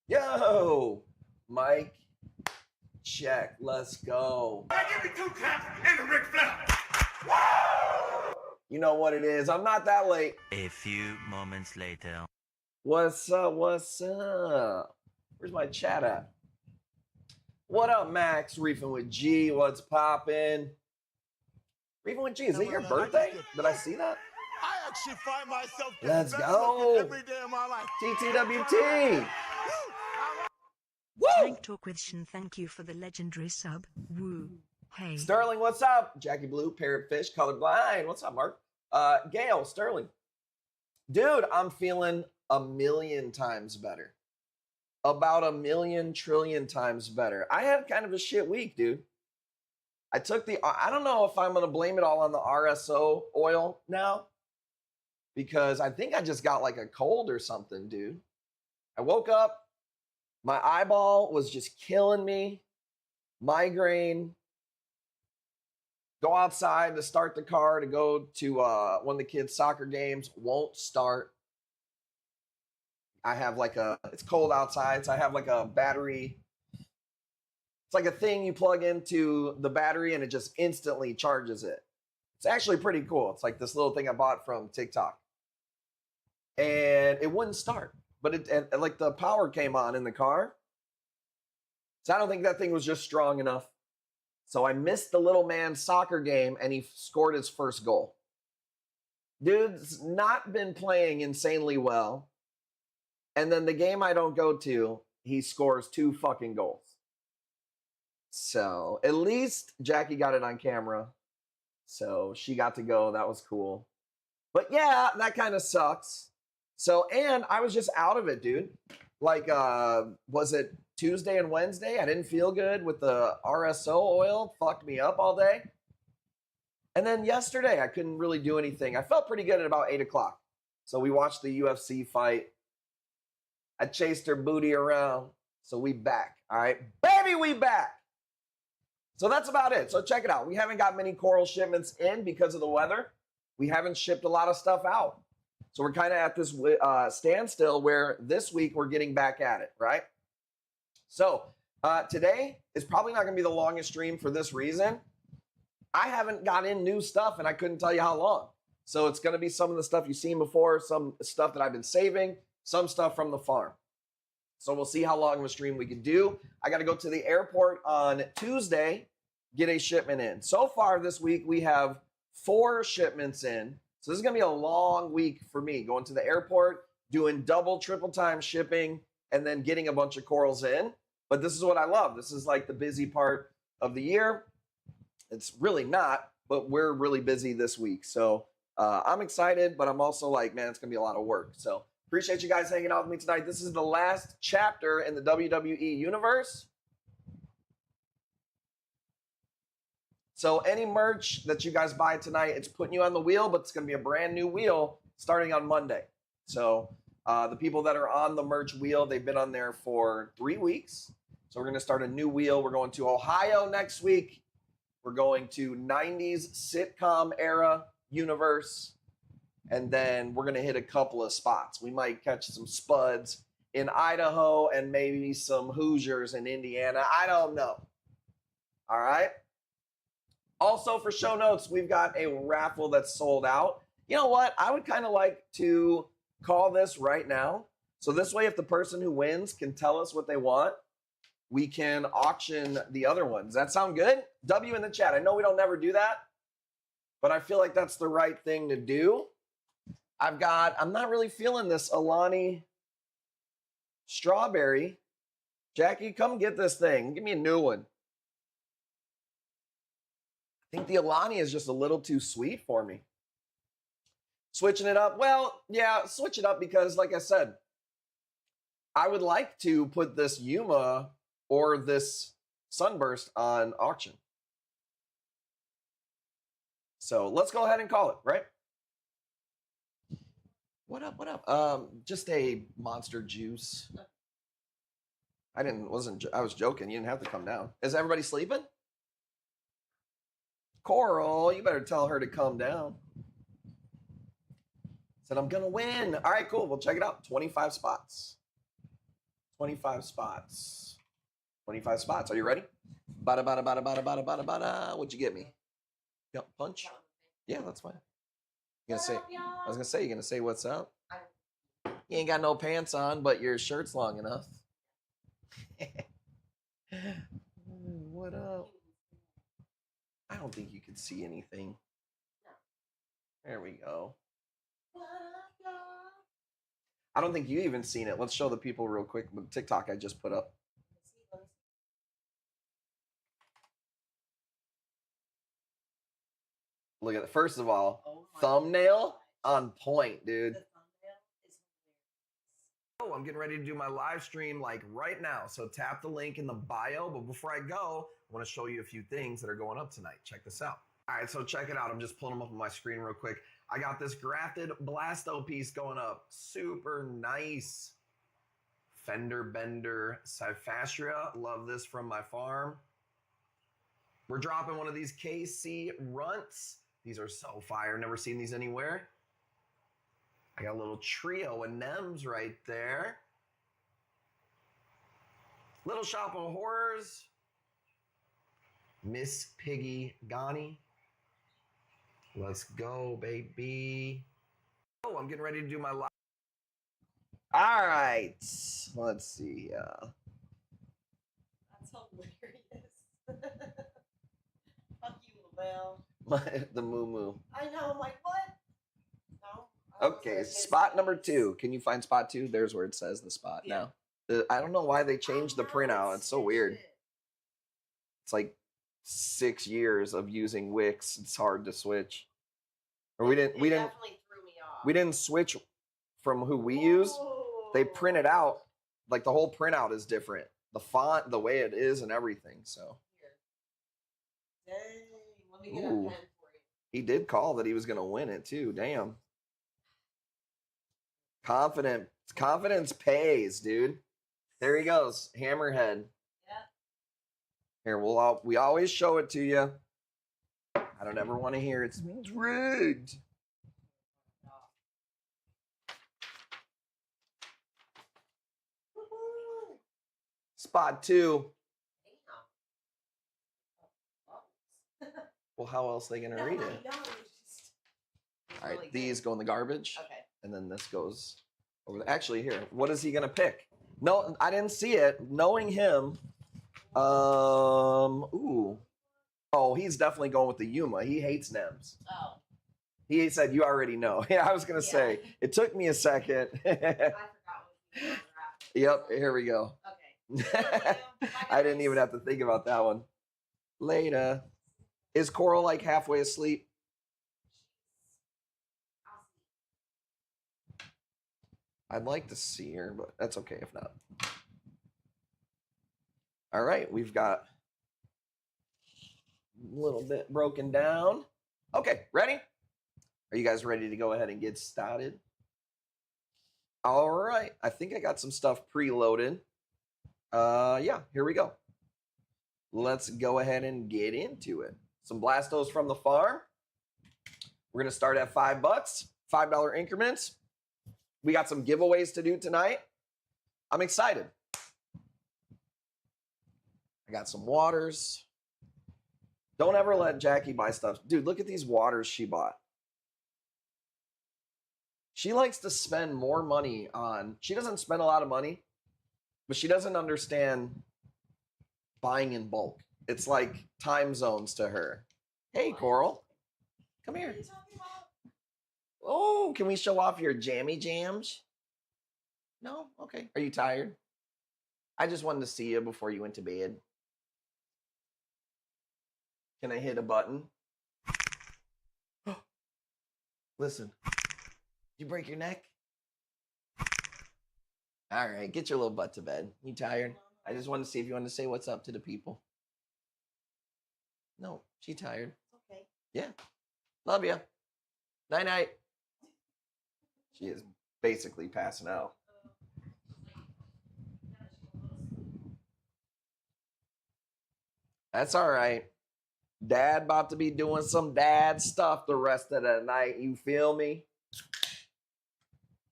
Yo, Mike, check. Let's go. I give you 2 taps and a Ric Flair. You know what it is. I'm not that late. A few moments later. What's up? What's up? Where's my chat at? What up, Max? Reefing with G. What's poppin'? Reefing with G. Is it your birthday? Did I see that? I actually find myself Let's go. every day of my life. TTWT. Woo! Tank Talk with Shin, thank you for the legendary sub. Woo. Hey. Sterling, what's up? Jackie Blue, Parrotfish, Colorblind. What's up, Mark? Gail, Sterling. Dude, I'm feeling a million times better. About a million trillion times better. I had kind of a shit week, dude. I don't know if I'm going to blame it all on the RSO oil now, because I think I just got like a cold or something, dude. I woke up, my eyeball was just killing me, migraine. Go outside to start the car to go to one of the kids' soccer games, won't start. I have it's cold outside, so I have like a battery. It's like a thing you plug into the battery and it just instantly charges it. It's actually pretty cool. It's like this little thing I bought from TikTok. And it wouldn't start, but like the power came on in the car. So I don't think that thing was just strong enough. So I missed the little man's soccer game and he scored his first goal. Dude's not been playing insanely well. And then the game I don't go to, he scores 2 fucking goals. So at least Jackie got it on camera. So she got to go. That was cool. But yeah, that kind of sucks. So, and I was just out of it, dude. Like, was it Tuesday and Wednesday? I didn't feel good with the RSO oil. Fucked me up all day. And then yesterday, I couldn't really do anything. I felt pretty good at about 8 o'clock. So we watched the UFC fight. I chased her booty around. So we back. All right. Baby, we back. So that's about it. So check it out. We haven't got many coral shipments in because of the weather. We haven't shipped a lot of stuff out. So we're kind of at this standstill where this week we're getting back at it, right? So today is probably not going to be the longest stream for this reason. I haven't got in new stuff and I couldn't tell you how long. So it's going to be some of the stuff you've seen before, some stuff that I've been saving, some stuff from the farm. So we'll see how long of a stream we can do. I got to go to the airport on Tuesday, get a shipment in. So far this week, we have 4 shipments in. So this is going to be a long week for me, going to the airport, doing double, triple time shipping, and then getting a bunch of corals in. But this is what I love. This is like the busy part of the year. It's really not, but we're really busy this week. So I'm excited, but I'm also like, man, it's going to be a lot of work. So appreciate you guys hanging out with me tonight. This is the last chapter in the WWE universe. So any merch that you guys buy tonight, it's putting you on the wheel, but it's going to be a brand new wheel starting on Monday. So the people that are on the merch wheel, they've been on there for 3 weeks. So we're going to start a new wheel. We're going to Ohio next week. We're going to 90s sitcom era universe. And then we're going to hit a couple of spots. We might catch some Spuds in Idaho and maybe some Hoosiers in Indiana. I don't know. All right. Also, for show notes, we've got a raffle that's sold out. You know what? I would kind of like to call this right now. So this way, if the person who wins can tell us what they want, we can auction the other ones. Does that sound good? W in the chat. I know we don't never do that, but I feel like that's the right thing to do. I'm not really feeling this Alani strawberry. Jackie, come get this thing. Give me a new one. I think the Alani is just a little too sweet for me. Switching it up. Well, yeah, switch it up because, like I said, I would like to put this Yuma or this Sunburst on auction. So let's go ahead and call it, right? What up, what up? Just a Monster Juice. I was joking. You didn't have to come down. Is everybody sleeping? Coral, you better tell her to come down. Said, I'm going to win. All right, cool. We'll check it out. 25 spots. 25 spots. 25 spots. Are you ready? Bada bada bada bada bada bada bada. What'd you get me? Yep, punch. Yeah, that's fine. You gonna say? I was gonna say, you gonna say what's up? You ain't got no pants on, but your shirt's long enough. What up? I don't think you can see anything. There we go. I don't think you even seen it. Let's show the people real quick the TikTok I just put up. Look at it. First of all, thumbnail on point, dude. Oh, I'm getting ready to do my live stream like right now. So tap the link in the bio. But before I go, I want to show you a few things that are going up tonight. Check this out. All right, so check it out. I'm just pulling them up on my screen real quick. I got this grafted Blasto piece going up. Super nice. Fender Bender Cyphastria. Love this from my farm. We're dropping one of these KC runts. These are so fire. Never seen these anywhere. I got a little trio of Nems right there. Little Shop of Horrors. Miss Piggy Ghani. Let's go, baby. Oh, I'm getting ready to do my live. All right. Let's see. That's hilarious. Fuck you, LaBelle. The moo moo. I know. I'm like, what? No. I was Okay, like, spot it's number nice. 2. Can you find spot 2? There's where it says the spot Yeah. now. I don't know why they changed the I know, printout. It's so weird. shit. It's like 6 years of using Wix. It's hard to switch. Or we didn't It definitely threw me off. we didn't switch from who we use. They print it out. Like the whole printout is different. The font, the way it is, and everything. So Here. Dang. Let me get a Ooh. pen for you. he did call that he was gonna win it too. Damn. Confidence pays, dude. There he goes, Hammerhead. Yeah. Here, we always show it to you. I don't ever want to hear it's rigged. Woohoo. Spot 2. Damn. Well, how else are they gonna No, read I it? know, it's All right, really good. these go in the garbage, Okay. and then this goes over there. Actually, here, what is he gonna pick? No, I didn't see it. Knowing him, ooh, oh, he's definitely going with the Yuma. He hates Nems. Oh. He said, "You already know." Yeah, I was gonna Yeah. say it took me a second. I forgot what we were after. Yep, here we go. Okay. Thank you. Bye, I didn't guys. even have to think about that one. Later. Is Coral like halfway asleep? I'll see. I'd like to see her, but that's okay if not. All right, we've got a little bit broken down. Okay, ready? Are you guys ready to go ahead and get started? All right, I think I got some stuff preloaded. Yeah, here we go. Let's go ahead and get into it. Some Blastos from the farm. We're gonna start at $5, $5 increments. We got some giveaways to do tonight. I'm excited. I got some waters. Don't ever let Jackie buy stuff. Dude, look at these waters she bought. She likes to spend more money on, she doesn't spend a lot of money, but she doesn't understand buying in bulk. It's like time zones to her. Hey, Coral, come What are here. you talking about? Oh, can we show off your jammy jams? No? Okay. Are you tired? I just wanted to see you before you went to bed. Can I hit a button? Listen. Did you break your neck? All right, get your little butt to bed. You tired? I just wanted to see if you wanted to say what's up to the people. No, she tired. It's okay. Yeah. Love you. Night night. She is basically passing out. That's all right. Dad about to be doing some dad stuff the rest of the night. You feel me?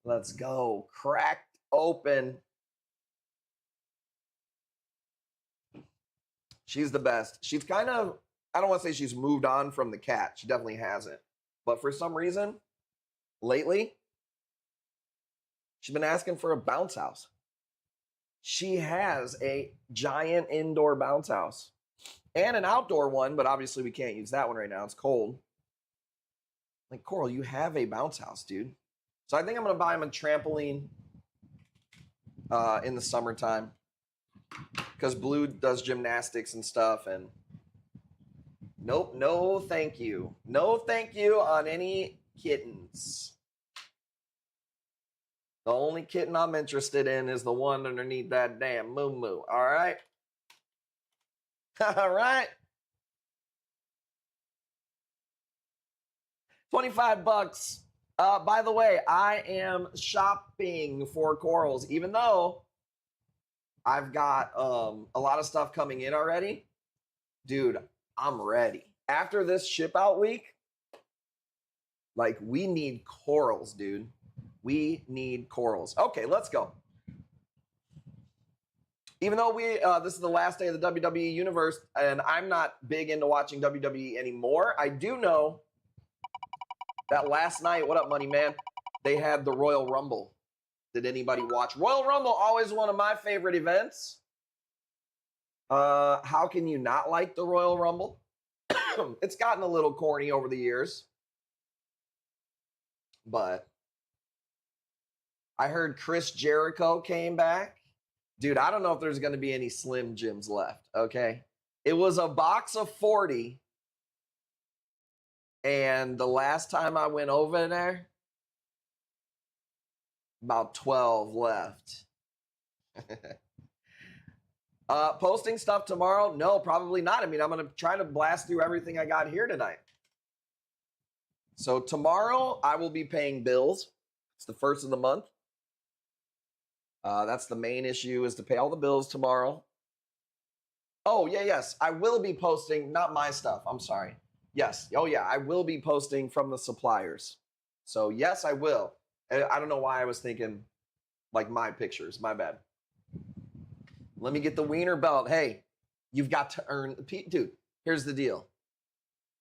Let's go. Cracked open She's the best. She's kind of, I don't want to say she's moved on from the cat. She definitely hasn't. But for some reason, lately, she's been asking for a bounce house. She has a giant indoor bounce house and an outdoor one, but obviously we can't use that one right now. It's cold. Like, Coral, you have a bounce house, dude. So I think I'm going to buy him a trampoline in the summertime because Blue does gymnastics and stuff. And nope, no thank you. No thank you on any kittens. The only kitten I'm interested in is the one underneath that damn moo-moo. All right? All right? 25 bucks. By the way, I am shopping for corals, even though I've got a lot of stuff coming in already. Dude, I'm ready. After this ship out week, like, we need corals, dude. We need corals. Okay, let's go. Even though this is the last day of the WWE Universe, and I'm not big into watching WWE anymore, I do know that last night, what up, Money Man? They had the Royal Rumble. Did anybody watch? Royal Rumble, always one of my favorite events. How can you not like the Royal Rumble? It's gotten a little corny over the years. But I heard Chris Jericho came back. Dude, I don't know if there's going to be any Slim Jims left, okay? It was a box of 40. And the last time I went over there, about 12 left. Posting stuff tomorrow? No, probably not. I mean, I'm going to try to blast through everything I got here tonight. So tomorrow, I will be paying bills. It's the first of the month. That's the main issue, is to pay all the bills tomorrow. Oh, yeah, yes. I will be posting, not my stuff. I'm sorry. Yes. Oh, yeah. I will be posting from the suppliers. So, yes, I will. I don't know why I was thinking, like, my pictures. My bad. Let me get the wiener belt. Hey, you've got to earn... Dude, here's the deal.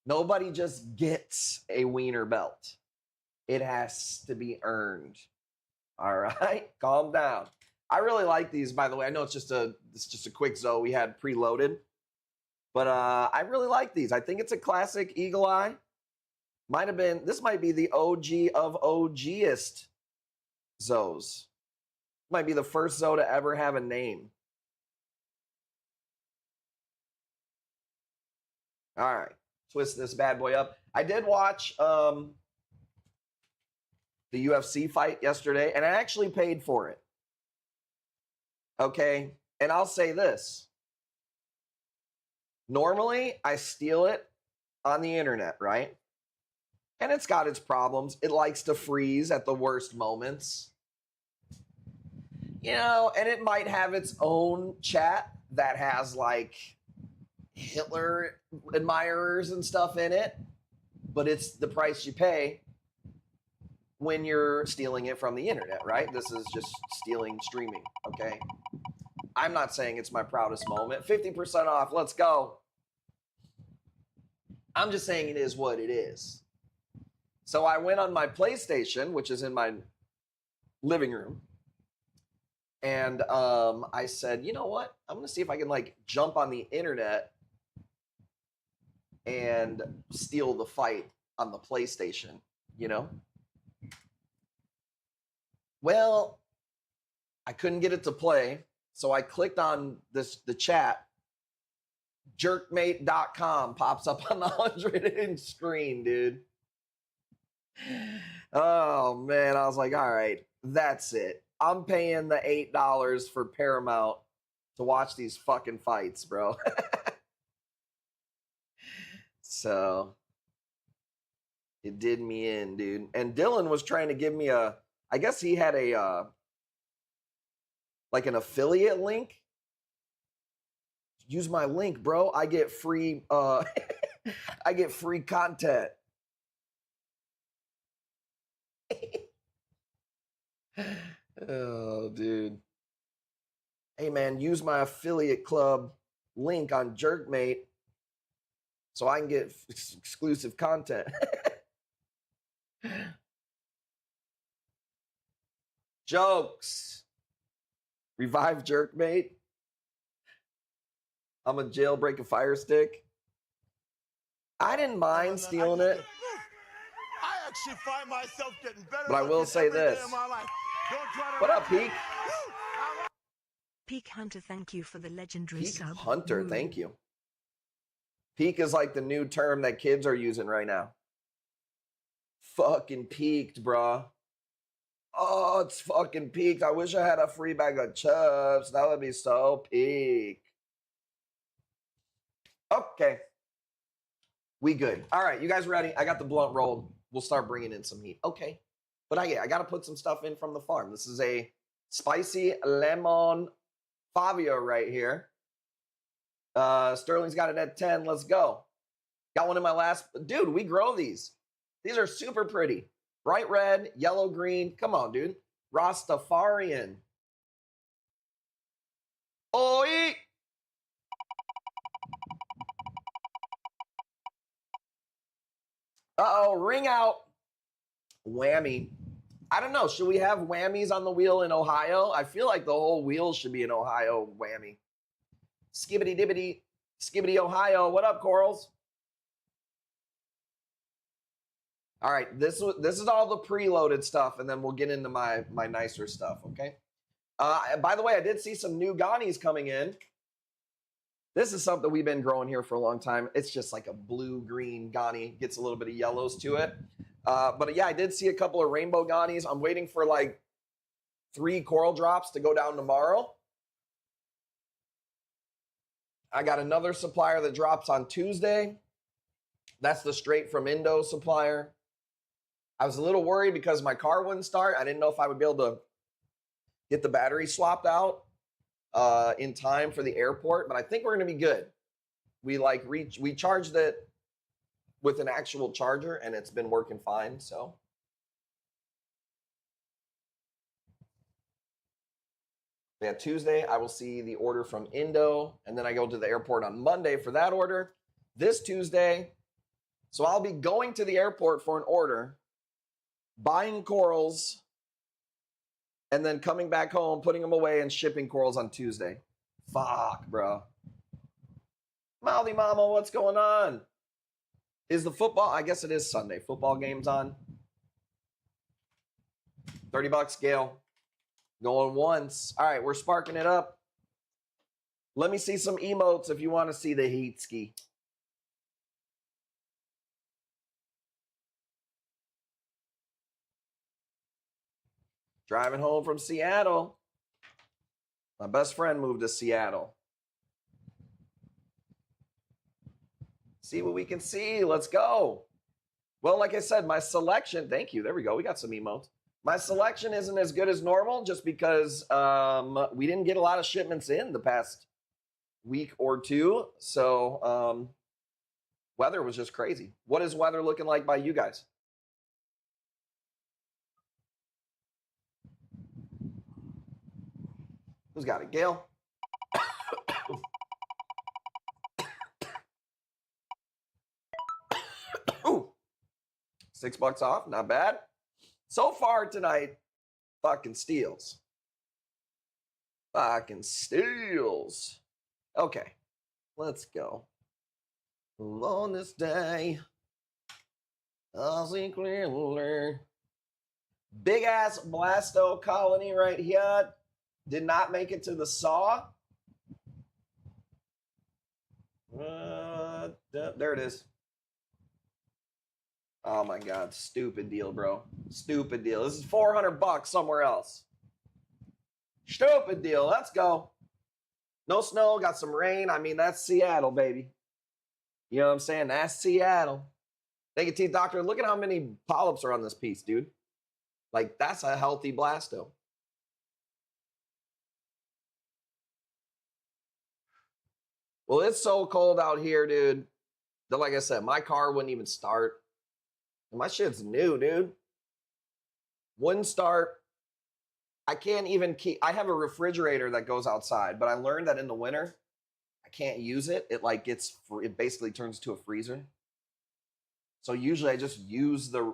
Nobody just gets a wiener belt. It has to be earned. All right? Calm down. I really like these, by the way. I know it's just a quick Zoe we had preloaded. But I really like these. I think it's a classic Eagle Eye. This might be the OG of OGest Zoes. Might be the first Zoe to ever have a name. All right. Twist this bad boy up. I did watch the UFC fight yesterday, and I actually paid for it. Okay? And I'll say this. Normally, I steal it on the internet, right? And it's got its problems. It likes to freeze at the worst moments. You know, and it might have its own chat that has, like, Hitler admirers and stuff in it. But it's the price you pay when you're stealing it from the internet, right? This is just stealing streaming, okay? I'm not saying it's my proudest moment. 50% off, let's go. I'm just saying it is what it is. So I went on my PlayStation, which is in my living room, and I said, you know what? I'm going to see if I can, like, jump on the internet and steal the fight on the PlayStation, you know? Well, I couldn't get it to play, so I clicked on the chat. Jerkmate.com pops up on the 100-inch screen, dude. Oh, man. I was like, all right, that's it. I'm paying the $8 for Paramount to watch these fucking fights, bro. So, it did me in, dude. And Dylan was trying to give me I guess he had like an affiliate link. Use my link, bro. I get free I get free content. Oh, dude. Hey man, use my affiliate club link on Jerkmate so I can get exclusive content. Jokes. Revive Jerkmate. I'm a jailbreak a fire stick. I didn't mind stealing it. I actually find myself getting better. But I will say every day this. of my life. Don't try to What up, Peak? Peak Hunter, thank you for the legendary Peak sub. Hunter, Woo. thank you. Peak is like the new term that kids are using right now. Fucking peaked, bruh. Oh, it's fucking peaked. I wish I had a free bag of chips. That would be so peak. Okay. We good. All right, you guys ready? I got the blunt rolled. We'll start bringing in some heat. Okay. But I got to put some stuff in from the farm. This is a spicy lemon Fabio right here. Sterling's got it at 10. Let's go. Got one in my last. Dude, we grow these. These are super pretty. Bright red, yellow, green. Come on, dude. Rastafarian. Oi! Uh-oh, ring out. Whammy. I don't know. Should we have whammies on the wheel in Ohio? I feel like the whole wheel should be an Ohio whammy. Skibbity dibbity, skibbity Ohio. What up, Corals? All right, this is all the preloaded stuff, and then we'll get into my nicer stuff, okay? By the way, I did see some new Ghanies coming in. This is something we've been growing here for a long time. It's just like a blue-green Ghani. Gets a little bit of yellows to it. But yeah, I did see a couple of rainbow Ghanies. I'm waiting for like 3 coral drops to go down tomorrow. I got another supplier that drops on Tuesday. That's the straight from Indo supplier. I was a little worried because my car wouldn't start. I didn't know if I would be able to get the battery swapped out in time for the airport, but I think we're going to be good. We charged it with an actual charger, and it's been working fine, so. Yeah, Tuesday, I will see the order from Indo, and then I go to the airport on Monday for that order. This Tuesday, so I'll be going to the airport for an order, buying corals, and then coming back home, putting them away, and shipping corals on Tuesday. Fuck, bro. Mouthy Mama, what's going on? Is the football, I guess it is Sunday. Football game's on. $30, Gail. Going once. All right, we're sparking it up. Let me see some emotes if you want to see the heat ski. Driving home from Seattle. My best friend moved to Seattle. See what we can see. Let's go. Well, like I said, my selection, thank you. There we go. We got some emotes. My selection isn't as good as normal just because we didn't get a lot of shipments in the past week or two. So weather was just crazy. What is weather looking like by you guys? Who's got it? Gail? Ooh. $6 off, not bad. So far tonight, fucking steals. Fucking steals. Okay, let's go. On this day, I'll see clearly. Big ass blasto colony right here. Did not make it to the saw. There it is. Oh my God, stupid deal, bro. Stupid deal. This is $400 somewhere else. Stupid deal. Let's go. No snow, got some rain. I mean, that's Seattle, baby. You know what I'm saying? That's Seattle. Thank you, Teeth Doctor. Look at how many polyps are on this piece, dude. Like, that's a healthy blasto. Well, it's so cold out here, dude, that, like I said, my car wouldn't even start. And my shit's new, dude. Wouldn't start. I can't even keep. I have a refrigerator that goes outside, but I learned that in the winter, I can't use it, it like it basically turns to a freezer. So usually I just use the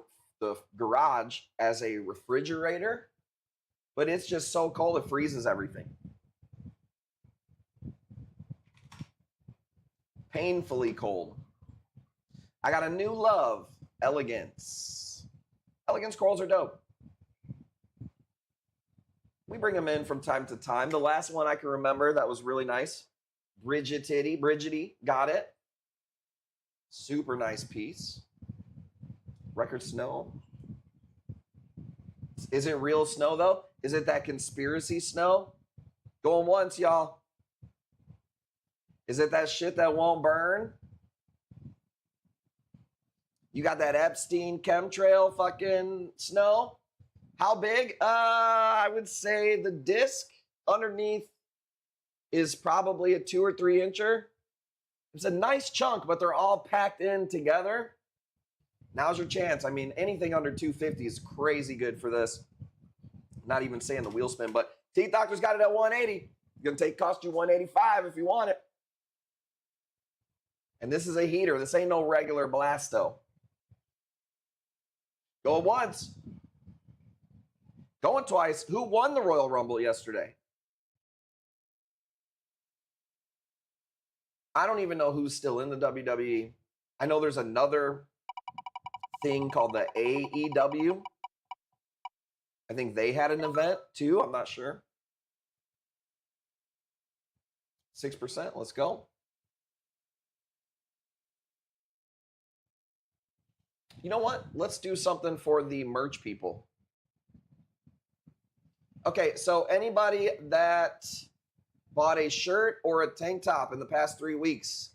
garage as a refrigerator, but it's just so cold it freezes everything. Painfully cold. I got a new love, Elegance. Elegance corals are dope. We bring them in from time to time. The last one I can remember that was really nice, Bridgety, got it. Super nice piece. Record snow. Is it real snow though? Is it that conspiracy snow? Going once, y'all. Is it that shit that won't burn? You got that Epstein chemtrail fucking snow? How big? I would say the disc underneath is probably a 2 or 3 incher. It's a nice chunk, but they're all packed in together. Now's your chance. I mean, anything under 250 is crazy good for this. Not even saying the wheel spin, but Teeth Doctor's got it at 180. It's gonna cost you 185 if you want it. And this is a heater. This ain't no regular Blasto. Going once. Going twice. Who won the Royal Rumble yesterday? I don't even know who's still in the WWE. I know there's another thing called the AEW. I think they had an event too. I'm not sure. 6%. Let's go. You know what? Let's do something for the merch people. Okay, so anybody that bought a shirt or a tank top in the past 3 weeks,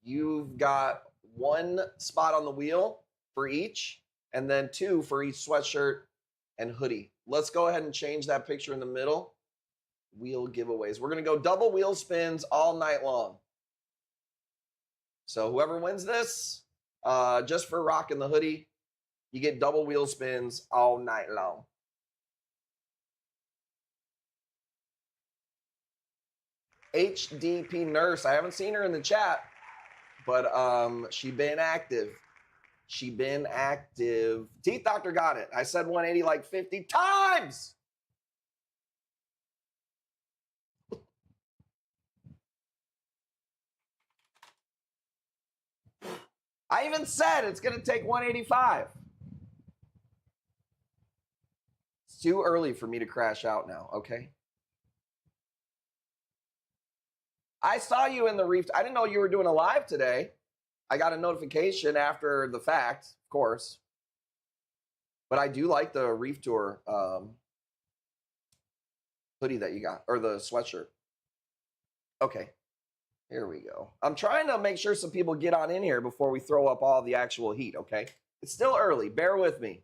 you've got 1 spot on the wheel for each, and then 2 for each sweatshirt and hoodie. Let's go ahead and change that picture in the middle. Wheel giveaways. We're going to go double wheel spins all night long. So whoever wins this, just for rocking the hoodie, you get double wheel spins all night long. HDP Nurse. I haven't seen her in the chat, but she been active. She been active. Teeth Doctor got it. I said 180 like 50 times. I even said it's going to take 185. It's too early for me to crash out now, okay? I saw you in the Reef. I didn't know you were doing a live today. I got a notification after the fact, of course. But I do like the Reef Tour hoodie that you got, or the sweatshirt. Okay, here we go. I'm trying to make sure some people get on in here before we throw up all the actual heat, okay? It's still early. Bear with me.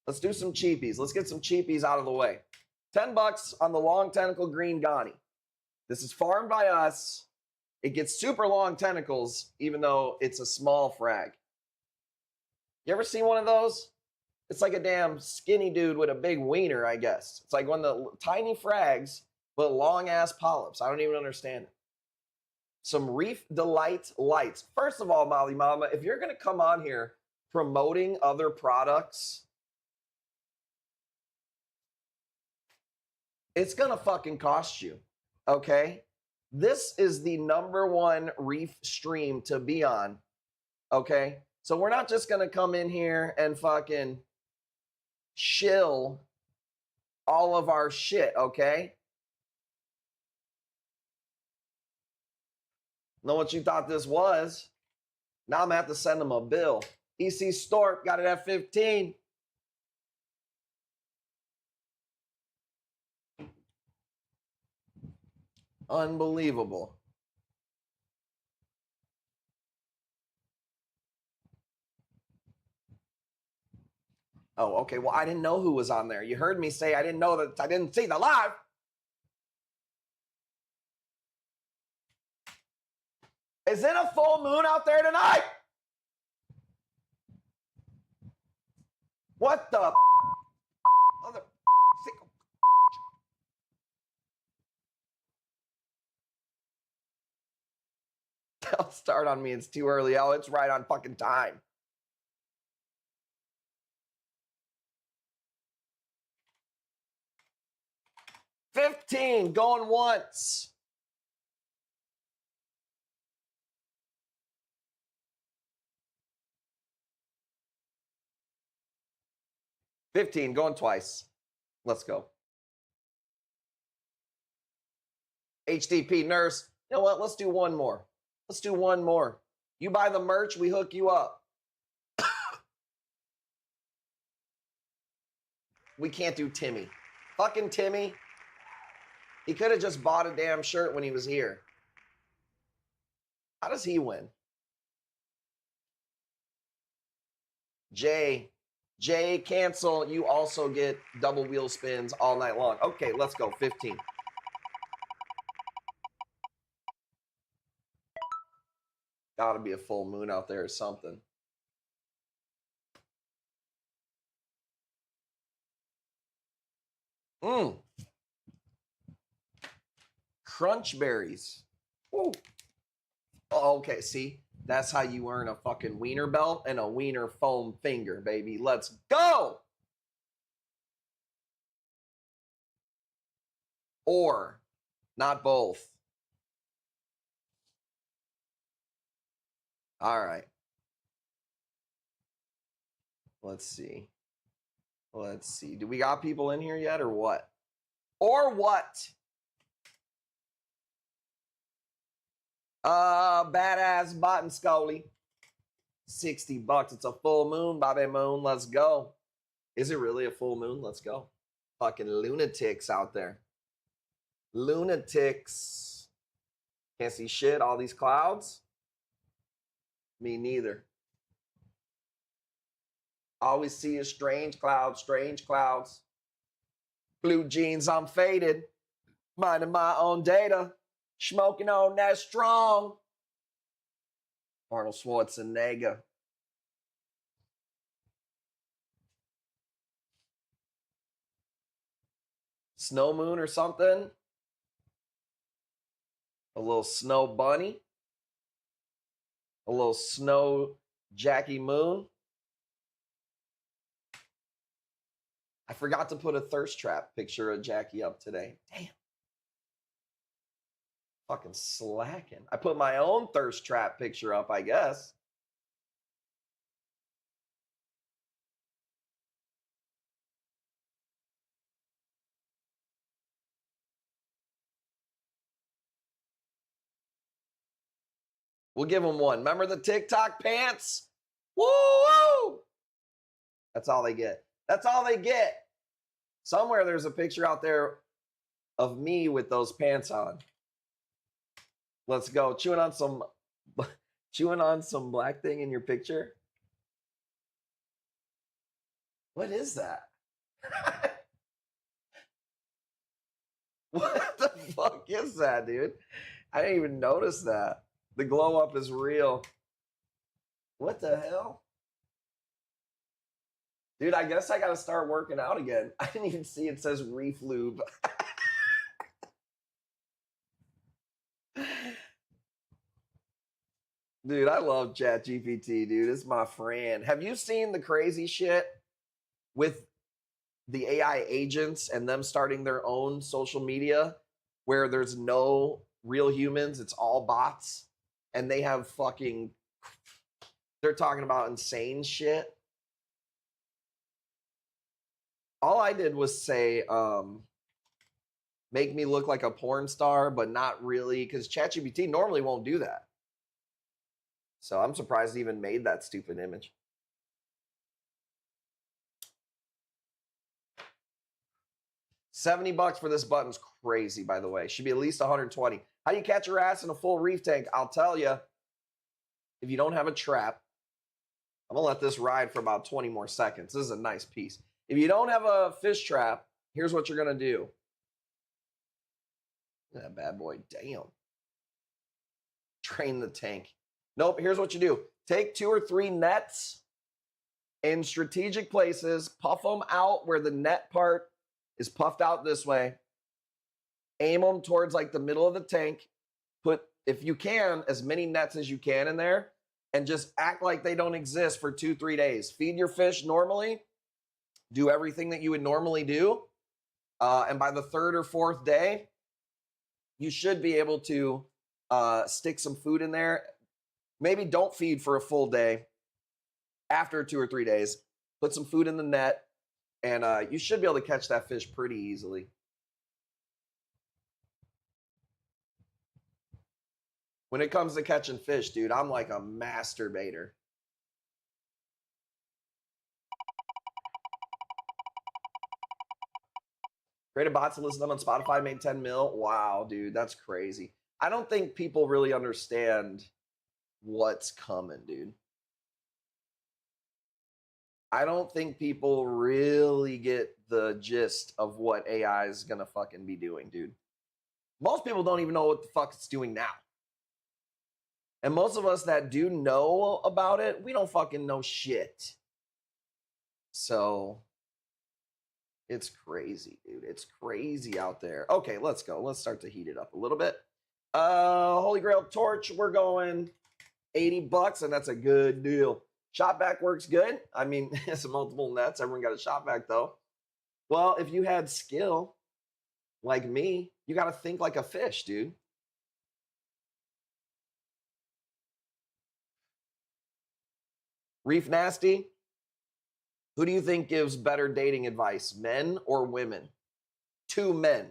Let's do some cheapies. Let's get some cheapies out of the way. $10 on the long tentacle green Ghani. This is farmed by us. It gets super long tentacles, even though it's a small frag. You ever seen one of those? It's like a damn skinny dude with a big wiener, I guess. It's like one of the tiny frags, but long-ass polyps. I don't even understand it. Some Reef Delight lights. First of all, Molly Mama, if you're going to come on here promoting other products, it's going to fucking cost you. Okay, this is the #1 Reef stream to be on. Okay, so we're not just gonna come in here and fucking shill all of our shit. Okay, know what you thought this was? Now I'm gonna have to send them a bill. EC Storp got it at 15. Unbelievable. Oh, okay. Well, I didn't know who was on there. You heard me say I didn't know that. I didn't see the live. Is it a full moon out there tonight? What the other? Don't start on me. It's too early. Oh, it's right on fucking time. $15 going once. $15 going twice. Let's go. HDP nurse. You know what? Let's do one more. Let's do one more. You buy the merch, we hook you up. We can't do Timmy. Fucking Timmy. He could have just bought a damn shirt when he was here. How does he win? Jay, cancel. You also get double wheel spins all night long. Okay, let's go. 15. Gotta be a full moon out there or something. Crunch berries. Woo. Oh, okay, see? That's how you earn a fucking wiener belt and a wiener foam finger, baby. Let's go! Or, not both. All right. Let's see. Let's see. Do we got people in here yet or what? Or what? Badass bot and Scully. $60. It's a full moon, Bobby Moon. Let's go. Is it really a full moon? Let's go. Fucking lunatics out there. Lunatics. Can't see shit. All these clouds. Me neither. All we see is strange clouds, strange clouds. Blue jeans, I'm faded. Minding my own data. Smoking on that strong. Arnold Schwarzenegger. Snow moon or something. A little snow bunny. A little snow Jackie Moon. I forgot to put a thirst trap picture of Jackie up today. Damn. Fucking slacking. I put my own thirst trap picture up, I guess. We'll give them one. Remember the TikTok pants? Woo! That's all they get. That's all they get. Somewhere there's a picture out there of me with those pants on. Let's go. Chewing on some black thing in your picture. What is that? What the fuck is that, dude? I didn't even notice that. The glow up is real. What the hell? Dude, I guess I gotta start working out again. I didn't even see it says Reef Lube. Dude, I love ChatGPT, dude. It's my friend. Have you seen the crazy shit with the AI agents and them starting their own social media where there's no real humans? It's all bots. And they have fucking... They're talking about insane shit. All I did was say, make me look like a porn star, but not really, because ChatGPT normally won't do that. So I'm surprised it even made that stupid image. $70 for this button's crazy, by the way. Should be at least 120. How do you catch your ass in a full reef tank? I'll tell you. If you don't have a trap, I'm going to let this ride for about 20 more seconds. This is a nice piece. If you don't have a fish trap, here's what you're going to do. That bad boy, damn. Drain the tank. Nope, here's what you do. Take 2 or 3 nets in strategic places, puff them out where the net part is puffed out this way. Aim them towards like the middle of the tank. Put if you can, as many nets as you can in there, and just act like they don't exist for 2-3 days. Feed your fish normally, do everything that you would normally do, and by the 3rd or 4th day, you should be able to stick some food in there. Maybe don't feed for a full day. After 2 or 3 days, put some food in the net, and you should be able to catch that fish pretty easily. When it comes to catching fish, dude, I'm like a masturbator. Created bots to listen to them on Spotify, made 10 mil. Wow, dude, that's crazy. I don't think people really understand what's coming, dude. I don't think people really get the gist of what AI is going to fucking be doing, dude. Most people don't even know what the fuck it's doing now. And most of us that do know about it, we don't fucking know shit. So it's crazy, dude. It's crazy out there. Okay, let's go. Let's start to heat it up a little bit. Holy Grail Torch, we're going $80, and that's a good deal. Shot back works good. I mean, it's multiple nets. Everyone got a shot back, though. Well, if you had skill like me, you got to think like a fish, dude. Reef Nasty, who do you think gives better dating advice, men or women? 2 men.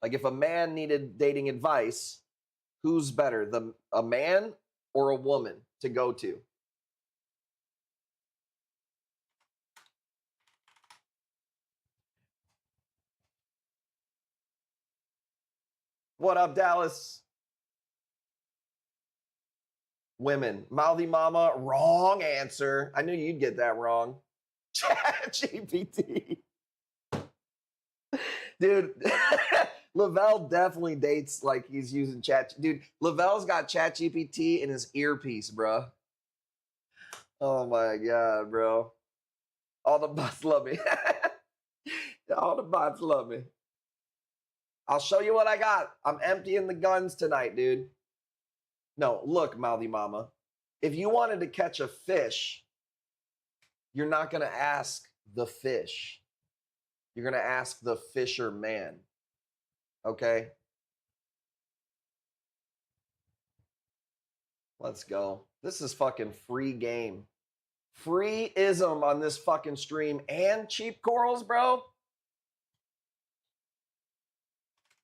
Like if a man needed dating advice, who's better, a man or a woman to go to? What up, Dallas? Women. Mouthy Mama, wrong answer. I knew you'd get that wrong. ChatGPT. Dude, Lavelle definitely dates like he's using Chat. Dude, Lavelle's got ChatGPT in his earpiece, bro. Oh my God, bro. All the bots love me. All the bots love me. I'll show you what I got. I'm emptying the guns tonight, dude. No, look, Mouthy Mama. If you wanted to catch a fish, you're not going to ask the fish. You're going to ask the fisherman. Okay? Let's go. This is fucking free game. Free-ism on this fucking stream and cheap corals, bro.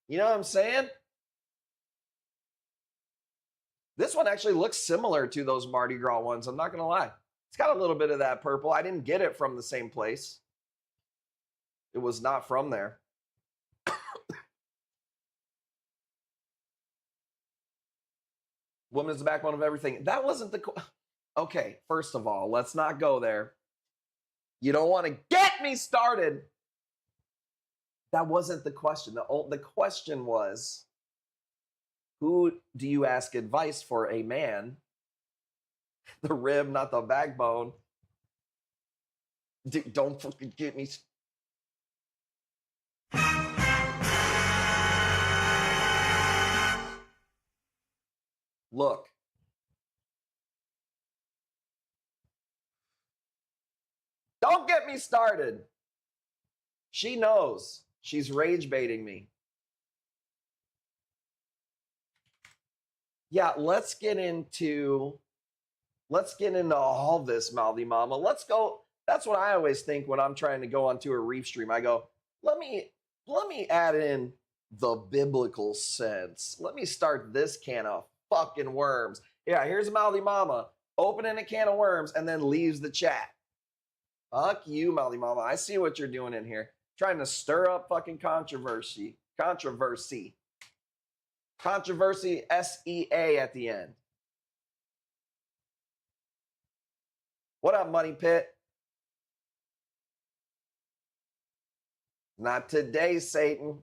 You know what I'm saying? This one actually looks similar to those Mardi Gras ones. I'm not going to lie. It's got a little bit of that purple. I didn't get it from the same place. It was not from there. Woman's the backbone of everything. That wasn't the... Okay, first of all, let's not go there. You don't want to get me started. That wasn't the question. The question was, who do you ask advice for, a man? The rib, not the backbone. Don't fucking get me. Look. Don't get me started. She knows. She's rage baiting me. Yeah, let's get into all this, Mouthy Mama. Let's go. That's what I always think when I'm trying to go onto a Reef stream. I go, let me add in the biblical sense. Let me start this can of fucking worms. Yeah, here's Mouthy Mama opening a can of worms and then leaves the chat. Fuck you, Mouthy Mama. I see what you're doing in here. Trying to stir up fucking controversy. Controversy, S-E-A at the end. What up, Money Pit? Not today, Satan.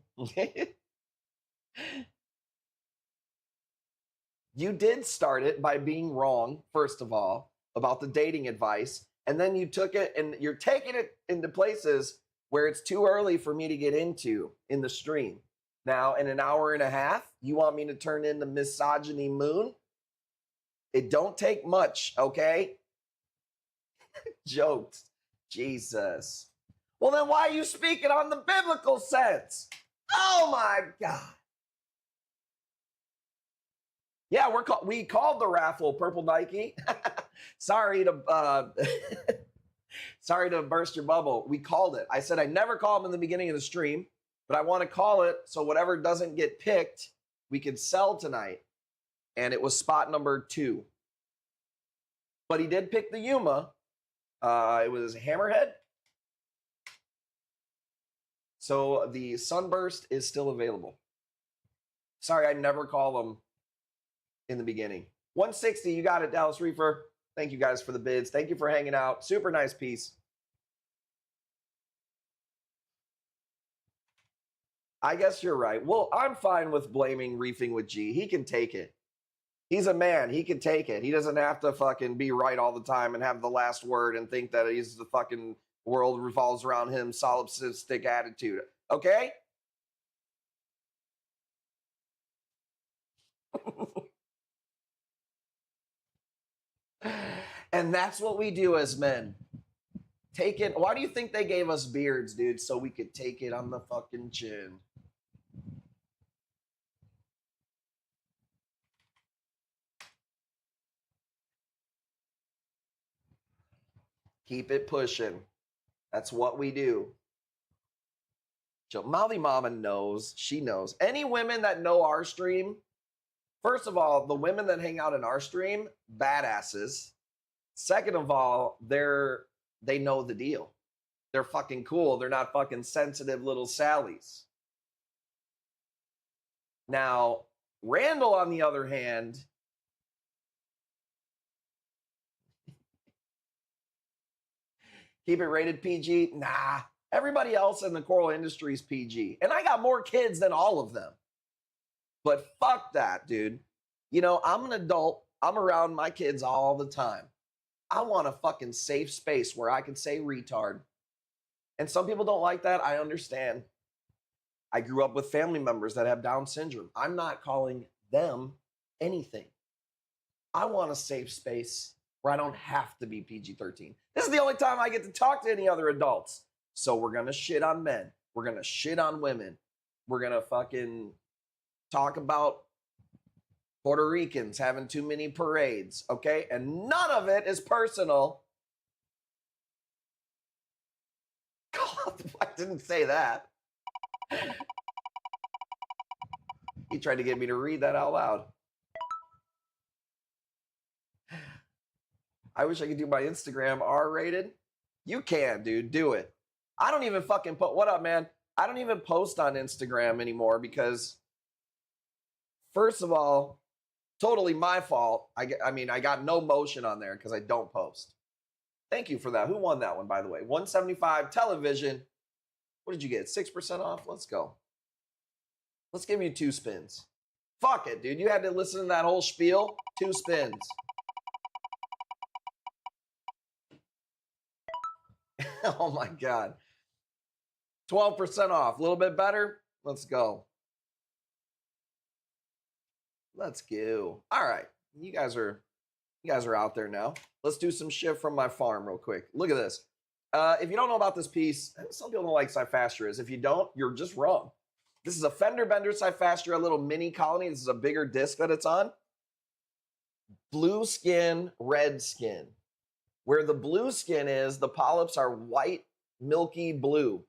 You did start it by being wrong, first of all, about the dating advice. And then you took it and you're taking it into places where it's too early for me to get into in the stream. Now, in an hour and a half, you want me to turn into Misogyny Moon? It don't take much, okay? Jokes. Jesus. Well, then why are you speaking on the biblical sense? Oh my God. Yeah, we called the raffle Purple Nike. Sorry to sorry to burst your bubble. We called it. I said I never call them in the beginning of the stream, but I want to call it so whatever doesn't get picked, we can sell tonight. And it was spot number 2. But he did pick the Yuma. It was Hammerhead. So the Sunburst is still available. Sorry, I never call them in the beginning. 160, you got it, Dallas Reefer. Thank you guys for the bids. Thank you for hanging out. Super nice piece. I guess you're right. Well, I'm fine with blaming Reefing with G. He can take it. He's a man. He can take it. He doesn't have to fucking be right all the time and have the last word and think that he's the fucking world revolves around him, solipsistic attitude. Okay? And that's what we do as men. Take it. Why do you think they gave us beards, dude? So we could take it on the fucking chin. Keep it pushing. That's what we do. Mouthy Mama knows. She knows. Any women that know our stream, first of all, the women that hang out in our stream, badasses. Second of all, they know the deal. They're fucking cool. They're not fucking sensitive little Sallys. Now, Randall, on the other hand, keep it rated PG? Nah. Everybody else in the coral industry is PG. And I got more kids than all of them. But fuck that, dude. You know, I'm an adult. I'm around my kids all the time. I want a fucking safe space where I can say retard. And some people don't like that. I understand. I grew up with family members that have Down syndrome. I'm not calling them anything. I want a safe space where I don't have to be PG-13. This is the only time I get to talk to any other adults. So we're going to shit on men. We're going to shit on women. We're going to fucking talk about Puerto Ricans having too many parades, okay? And none of it is personal. God, I didn't say that. He tried to get me to read that out loud. I wish I could do my Instagram R-rated. You can, dude. Do it. I don't even fucking put. What up, man? I don't even post on Instagram anymore because, first of all, totally my fault. I mean, I got no motion on there because I don't post. Thank you for that. Who won that one, by the way? 175 television. What did you get? 6% off? Let's go. Let's give you 2 spins. Fuck it, dude. You had to listen to that whole spiel. 2 spins. Oh my God. 12% off. A little bit better. Let's go. Let's go. All right. You guys are out there now. Let's do some shit from my farm real quick. Look at this. If you don't know about this piece, some people don't like Cyphastras. If you don't, you're just wrong. This is a fender bender Cyphastra, a little mini colony. This is a bigger disc that it's on. Blue skin, red skin. Where the blue skin is, the polyps are white, milky blue.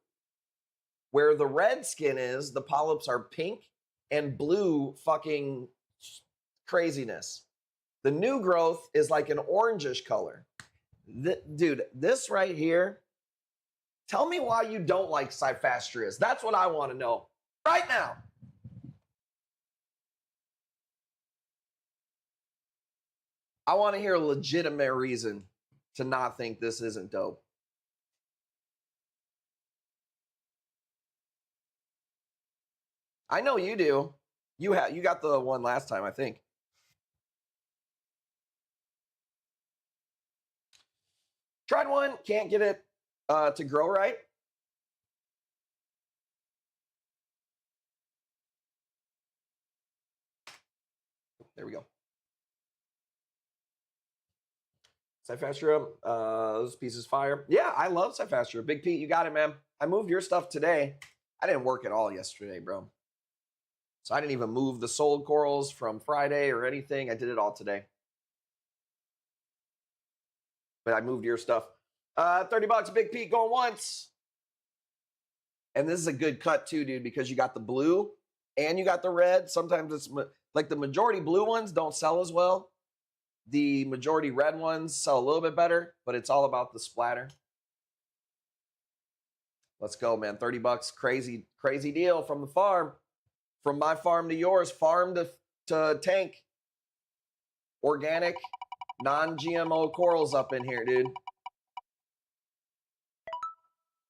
Where the red skin is, the polyps are pink and blue fucking craziness. The new growth is like an orangish color. Dude, this right here, tell me why you don't like Cyphastras. That's what I want to know right now. I want to hear a legitimate reason to not think this isn't dope. I know you do. You got the one last time, I think. Tried one, can't get it to grow right. There we go. Cyphastria, this piece is fire. Yeah, I love Cyphastria. Big Pete, you got it, man. I moved your stuff today. I didn't work at all yesterday, bro. So I didn't even move the sold corals from Friday or anything. I did it all today. But I moved your stuff. $30, Big Pete going once. And this is a good cut too, dude, because you got the blue and you got the red. Sometimes it's like the majority blue ones don't sell as well. The majority red ones sell a little bit better, but it's all about the splatter. Let's go, man. $30. Crazy, crazy deal from the farm. From my farm to yours. Farm to tank. Organic, non-GMO corals up in here, dude.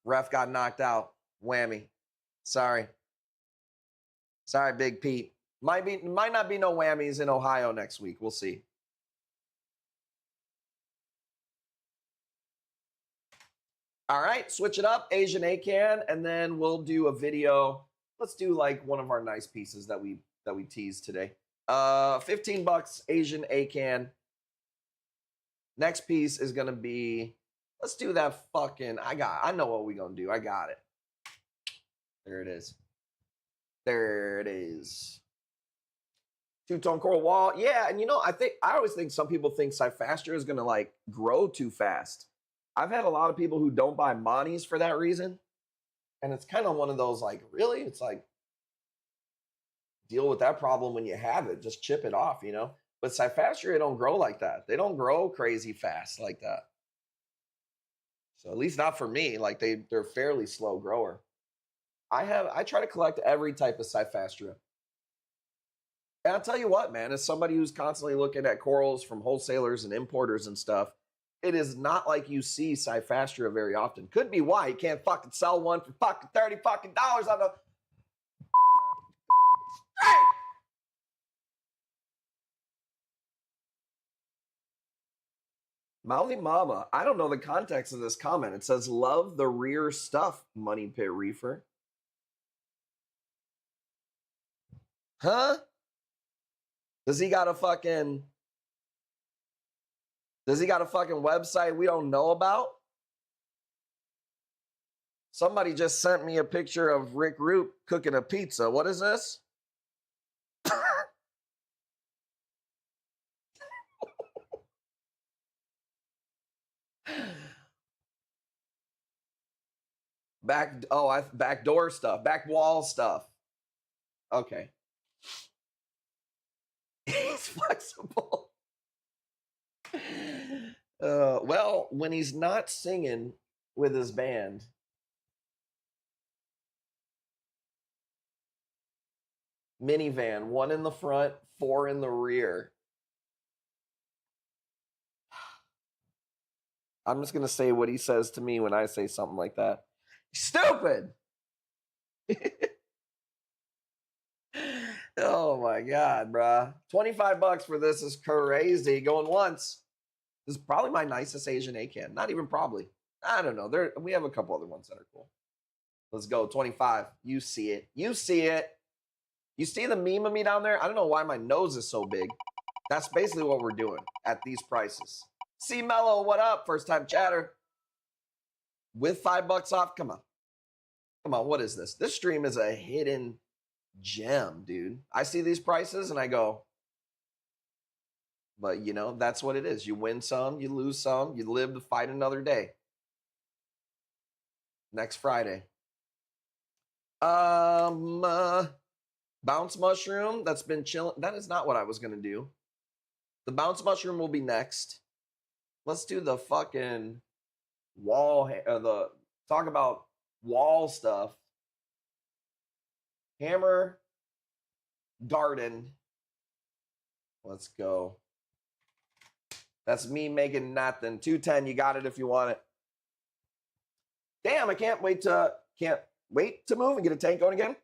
Ref got knocked out. Whammy. Sorry. Sorry, Big Pete. Might not be no whammies in Ohio next week. We'll see. All right, switch it up, Asian ACAN, and then we'll do a video. Let's do like one of our nice pieces that we teased today. $15 Asian ACAN. Next piece is gonna be, let's do that fucking, I know what we're gonna do. I got it. There it is. There it is. Two-tone coral wall. Yeah, and you know, I always think some people think Cyphastria is gonna like grow too fast. I've had a lot of people who don't buy Monis for that reason. And it's kind of one of those like, really? It's like, deal with that problem when you have it. Just chip it off, you know? But Cyphastria don't grow like that. They don't grow crazy fast like that. So at least not for me. Like they're fairly slow grower. I try to collect every type of Cyphastria. And I'll tell you what, man, as somebody who's constantly looking at corals from wholesalers and importers and stuff, it is not like you see Cyphastria very often. Could be why you can't fucking sell one for fucking $30 fucking on the. Hey! Mouthy Mama, I don't know the context of this comment. It says, love the rear stuff, Money Pit Reefer. Huh? Does he got a fucking website we don't know about? Somebody just sent me a picture of Rick Root cooking a pizza. What is this? Backdoor stuff, back wall stuff. Okay. He's flexible. Well, when he's not singing with his band. Minivan, 1 in the front, 4 in the rear. I'm just going to say what he says to me when I say something like that. Stupid! Oh my God, bruh. $25 for this is crazy. Going once. This is probably my nicest Asian ACAN. Not even probably. I don't know. We have a couple other ones that are cool. Let's go. 25. You see it. You see it. You see the meme of me down there? I don't know why my nose is so big. That's basically what we're doing at these prices. C Mello, what up? First time chatter. With $5 off. Come on. Come on. What is this? This stream is a hidden gem, dude. I see these prices and I go, but you know, that's what it is. You win some, you lose some, you live to fight another day. Next Friday. Bounce mushroom that's been chilling. That is not what I was gonna do. The bounce mushroom will be next. Let's do the fucking wall. Talk about wall stuff. Hammer garden. Let's go. That's me making nothing. 210. You got it if you want it. Damn, I can't wait to move and get a tank going again.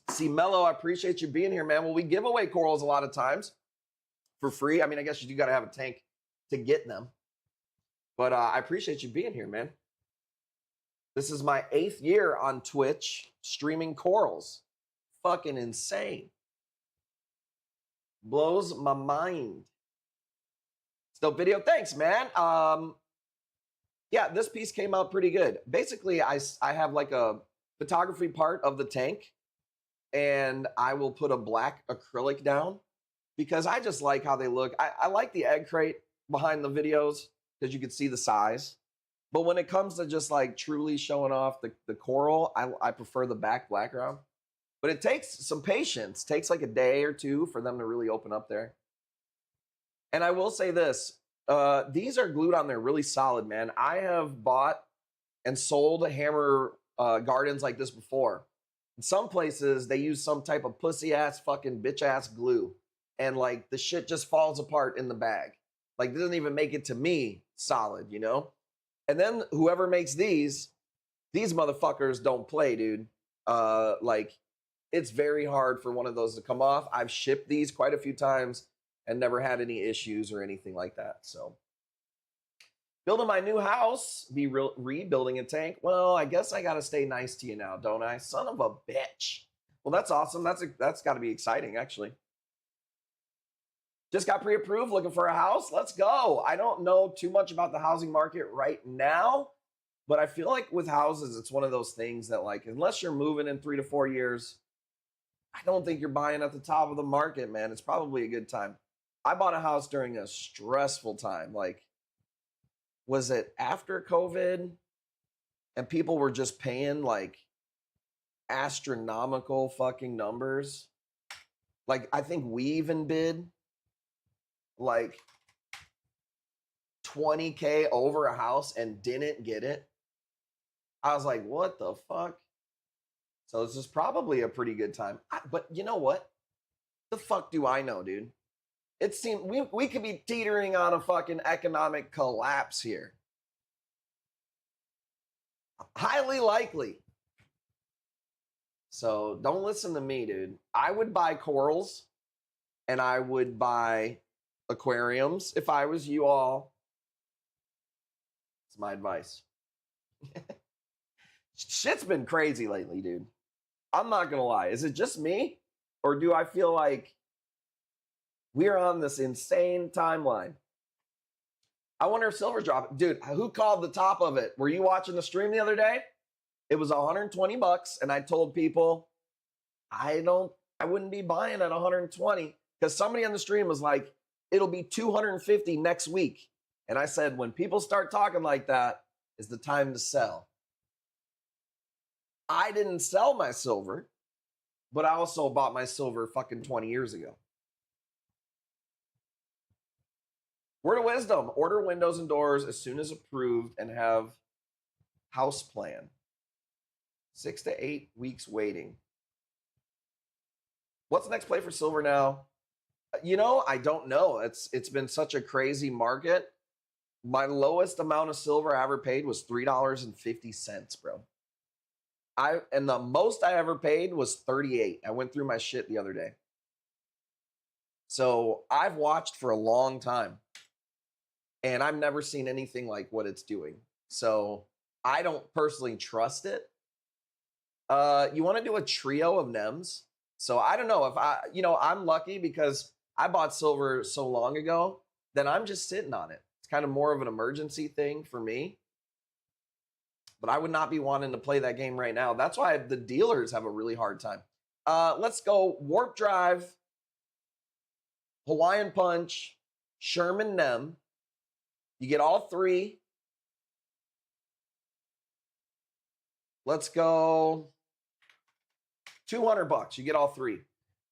See, Mello, I appreciate you being here, man. Well, we give away corals a lot of times for free. I mean, I guess you do got to have a tank to get them. But I appreciate you being here, man. This is my 8th year on Twitch streaming corals. Fucking insane. Blows my mind. Still video. Thanks, man. Yeah, this piece came out pretty good. Basically, I have like a photography part of the tank, and I will put a black acrylic down because I just like how they look. I like the egg crate behind the videos because you can see the size. But when it comes to just like truly showing off the coral, I prefer the background. But it takes some patience. It takes like a day or two for them to really open up there. And I will say this, these are glued on there really solid, man. I have bought and sold hammer gardens like this before. In some places, they use some type of pussy-ass fucking bitch-ass glue. And like the shit just falls apart in the bag. Like it doesn't even make it to me solid, you know? And then whoever makes these motherfuckers don't play, dude. Like it's very hard for one of those to come off. I've shipped these quite a few times and never had any issues or anything like that. So building my new house, be rebuilding a tank. Well, I guess I got to stay nice to you now, don't I? Son of a bitch. Well, that's awesome. That's got to be exciting, actually. Just got pre-approved, looking for a house. Let's go. I don't know too much about the housing market right now, but I feel like with houses, it's one of those things that like, unless you're moving in 3 to 4 years, I don't think you're buying at the top of the market, man. It's probably a good time. I bought a house during a stressful time. Like, was it after COVID? And people were just paying like astronomical fucking numbers. Like, I think we even bid like 20K over a house and didn't get it. I was like, what the fuck? So this is probably a pretty good time. But you know what? The fuck do I know, dude? It seemed we could be teetering on a fucking economic collapse here. Highly likely. So don't listen to me, dude. I would buy corals and I would buy aquariums if I was you all. It's my advice. Shit's been crazy lately, dude. I'm not gonna lie. Is it just me? Or do I feel like we're on this insane timeline? I wonder if silver's dropping. Dude, who called the top of it? Were you watching the stream the other day? It was $120, and I told people I wouldn't be buying at 120 because somebody on the stream was like, it'll be 250 next week. And I said, when people start talking like that, is the time to sell. I didn't sell my silver, but I also bought my silver fucking 20 years ago. Word of wisdom, order windows and doors as soon as approved and have house plan. 6 to 8 weeks waiting. What's the next play for silver now? You know, I don't know. It's been such a crazy market. My lowest amount of silver I ever paid was $3.50, bro. And the most I ever paid was 38. I went through my shit the other day. So I've watched for a long time. And I've never seen anything like what it's doing. So I don't personally trust it. You want to do a trio of NEMs? So I don't know if I'm lucky because I bought silver so long ago, then I'm just sitting on it. It's kind of more of an emergency thing for me. But I would not be wanting to play that game right now. That's why the dealers have a really hard time. Let's go Warp Drive, Hawaiian Punch, Sherman Nem. You get all three. Let's go $200. You get all three.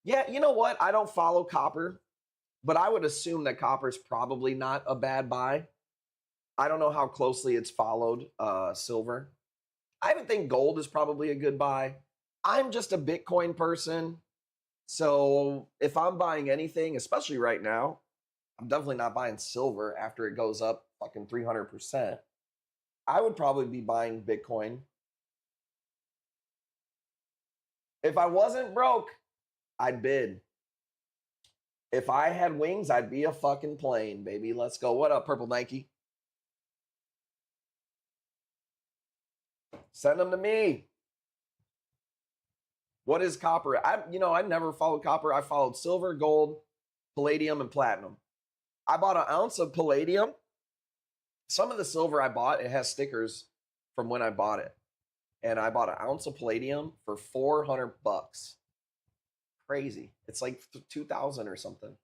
Yeah, you know what? I don't follow copper, but I would assume that copper's probably not a bad buy. I don't know how closely it's followed silver. I would think gold is probably a good buy. I'm just a Bitcoin person. So if I'm buying anything, especially right now, I'm definitely not buying silver after it goes up fucking 300%. I would probably be buying Bitcoin. If I wasn't broke, I'd bid. If I had wings, I'd be a fucking plane, baby. Let's go. What up, Purple Nike? Send them to me. What is copper? I never followed copper. I followed silver, gold, palladium and platinum. I bought an ounce of palladium. Some of the silver I bought, it has stickers from when I bought it. And I bought an ounce of palladium for $400. Crazy. It's like 2,000 or something.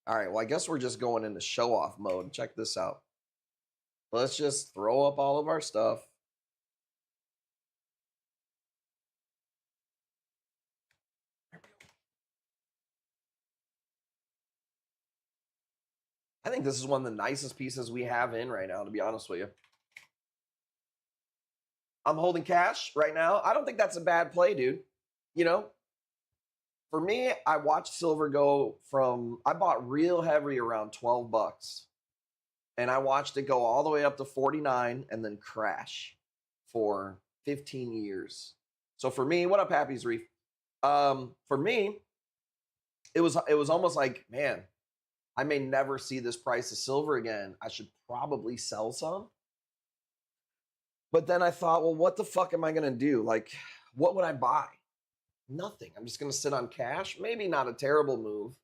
All right, well, I guess we're just going into show-off mode. Check this out. Let's just throw up all of our stuff. I think this is one of the nicest pieces we have in right now, to be honest with you. I'm holding cash right now. I don't think that's a bad play, dude. You know, for me, I watched silver go from, I bought real heavy around 12 bucks. And I watched it go all the way up to 49 and then crash for 15 years. So for me, what up, Happy's Reef? For me, it was almost like, man, I may never see this price of silver again. I should probably sell some. But then I thought, well, what the fuck am I going to do? Like, what would I buy? Nothing. I'm just going to sit on cash. Maybe not a terrible move.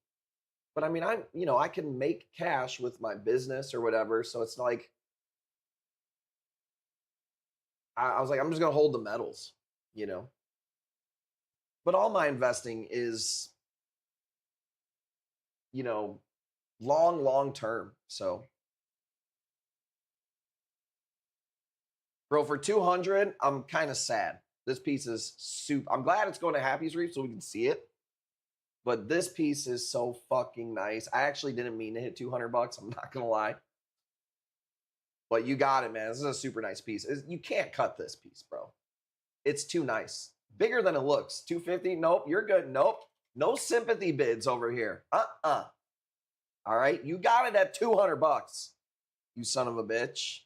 But I mean, I can make cash with my business or whatever. So it's like, I was like, I'm just going to hold the metals, you know. But all my investing is, you know, long term. So, bro, for 200, I'm kind of sad. This piece is super. I'm glad it's going to Happy's Reef so we can see it. But this piece is so fucking nice. I actually didn't mean to hit 200 bucks. I'm not going to lie. But you got it, man. This is a super nice piece. You can't cut this piece, bro. It's too nice. Bigger than it looks. 250? Nope. You're good. Nope. No sympathy bids over here. All right. You got it at 200 bucks. You son of a bitch.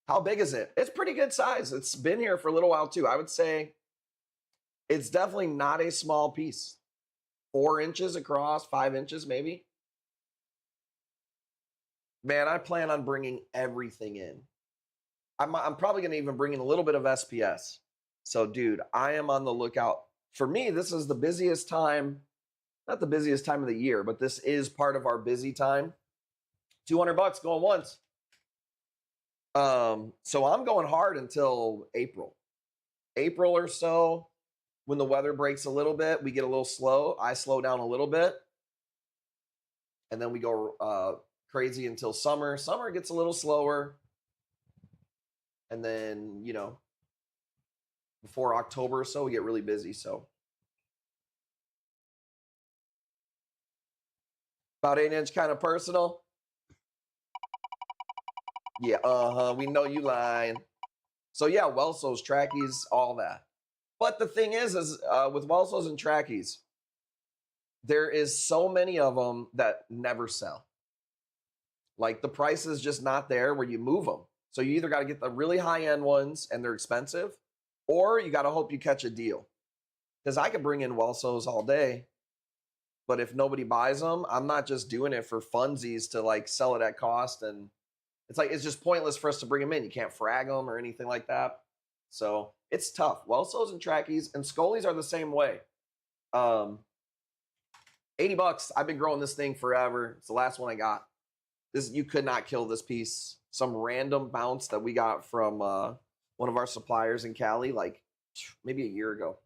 How big is it? It's pretty good size. It's been here for a little while too. I would say it's definitely not a small piece. 4 inches across, 5 inches maybe. Man, I plan on bringing everything in. I'm probably going to even bring in a little bit of SPS. So, dude, I am on the lookout. For me, this is the busiest time. Not the busiest time of the year, but this is part of our busy time. 200 bucks going once. So I'm going hard until April. April or so, when the weather breaks a little bit, we get a little slow. I slow down a little bit. And then we go crazy until summer. Summer gets a little slower. And then, you know, before October or so, we get really busy. So about 8-inch kind of personal. Yeah, we know you lying. So yeah, Welsos, trackies, all that. But the thing is with Welsos and trackies, there is so many of them that never sell. Like the price is just not there where you move them. So you either got to get the really high-end ones and they're expensive, or you got to hope you catch a deal. Because I could bring in Welsos all day, but if nobody buys them, I'm not just doing it for funsies to like sell it at cost. And it's like, it's just pointless for us to bring them in. You can't frag them or anything like that. So it's tough. Welsos and trackies and Scolies are the same way. 80 bucks. I've been growing this thing forever. It's the last one I got. You could not kill this piece. Some random bounce that we got from one of our suppliers in Cali, like maybe a year ago.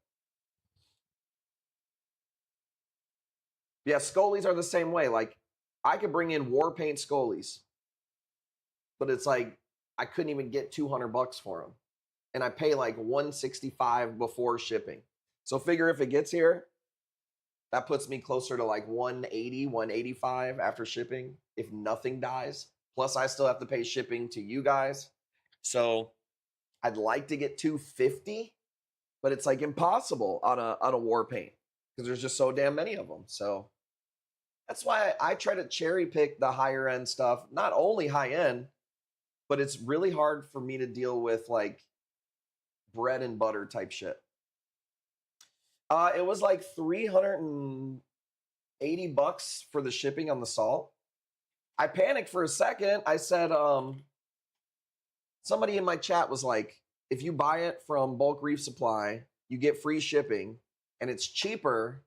Yeah, Scolies are the same way. Like I could bring in war paint Scolies, but it's like I couldn't even get 200 bucks for them. And I pay like 165 before shipping. So figure if it gets here, that puts me closer to like 180, 185 after shipping if nothing dies. Plus I still have to pay shipping to you guys. So I'd like to get 250, but it's like impossible on a war paint because there's just so damn many of them. So that's why I try to cherry pick the higher end stuff. Not only high end, but it's really hard for me to deal with like bread and butter type shit. It was like 380 bucks for the shipping on the salt. I panicked for a second. I said, somebody in my chat was like, if you buy it from Bulk Reef Supply you get free shipping, and it's cheaper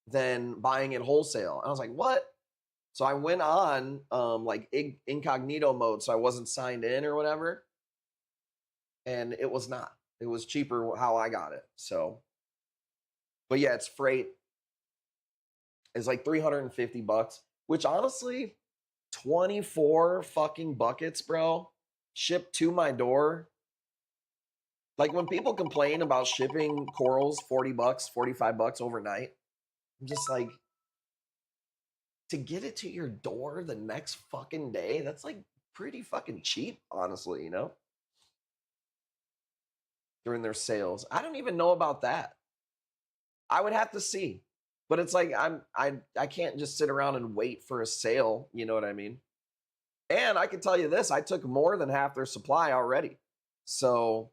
than buying it wholesale. And I was like, what? So I went on like incognito mode, so I wasn't signed in or whatever. And it was not. It was cheaper how I got it. So, but yeah, it's freight. It's like $350, which honestly, 24 fucking buckets, bro, shipped to my door. Like when people complain about shipping corals $40, $45 overnight, I'm just like, to get it to your door the next fucking day, that's like pretty fucking cheap, honestly, you know? During their sales. I don't even know about that. I would have to see. But it's like I can't just sit around and wait for a sale, you know what I mean? And I can tell you this, I took more than half their supply already. So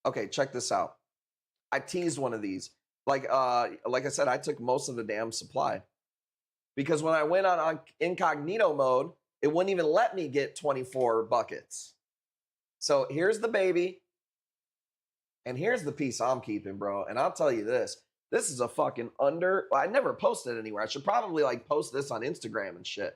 okay, check this out. I teased one of these. Like I said, I took most of the damn supply. Because when I went on incognito mode, it wouldn't even let me get 24 buckets. So here's the baby. And here's the piece I'm keeping, bro. And I'll tell you this. This is a fucking well, I never posted anywhere. I should probably like post this on Instagram and shit.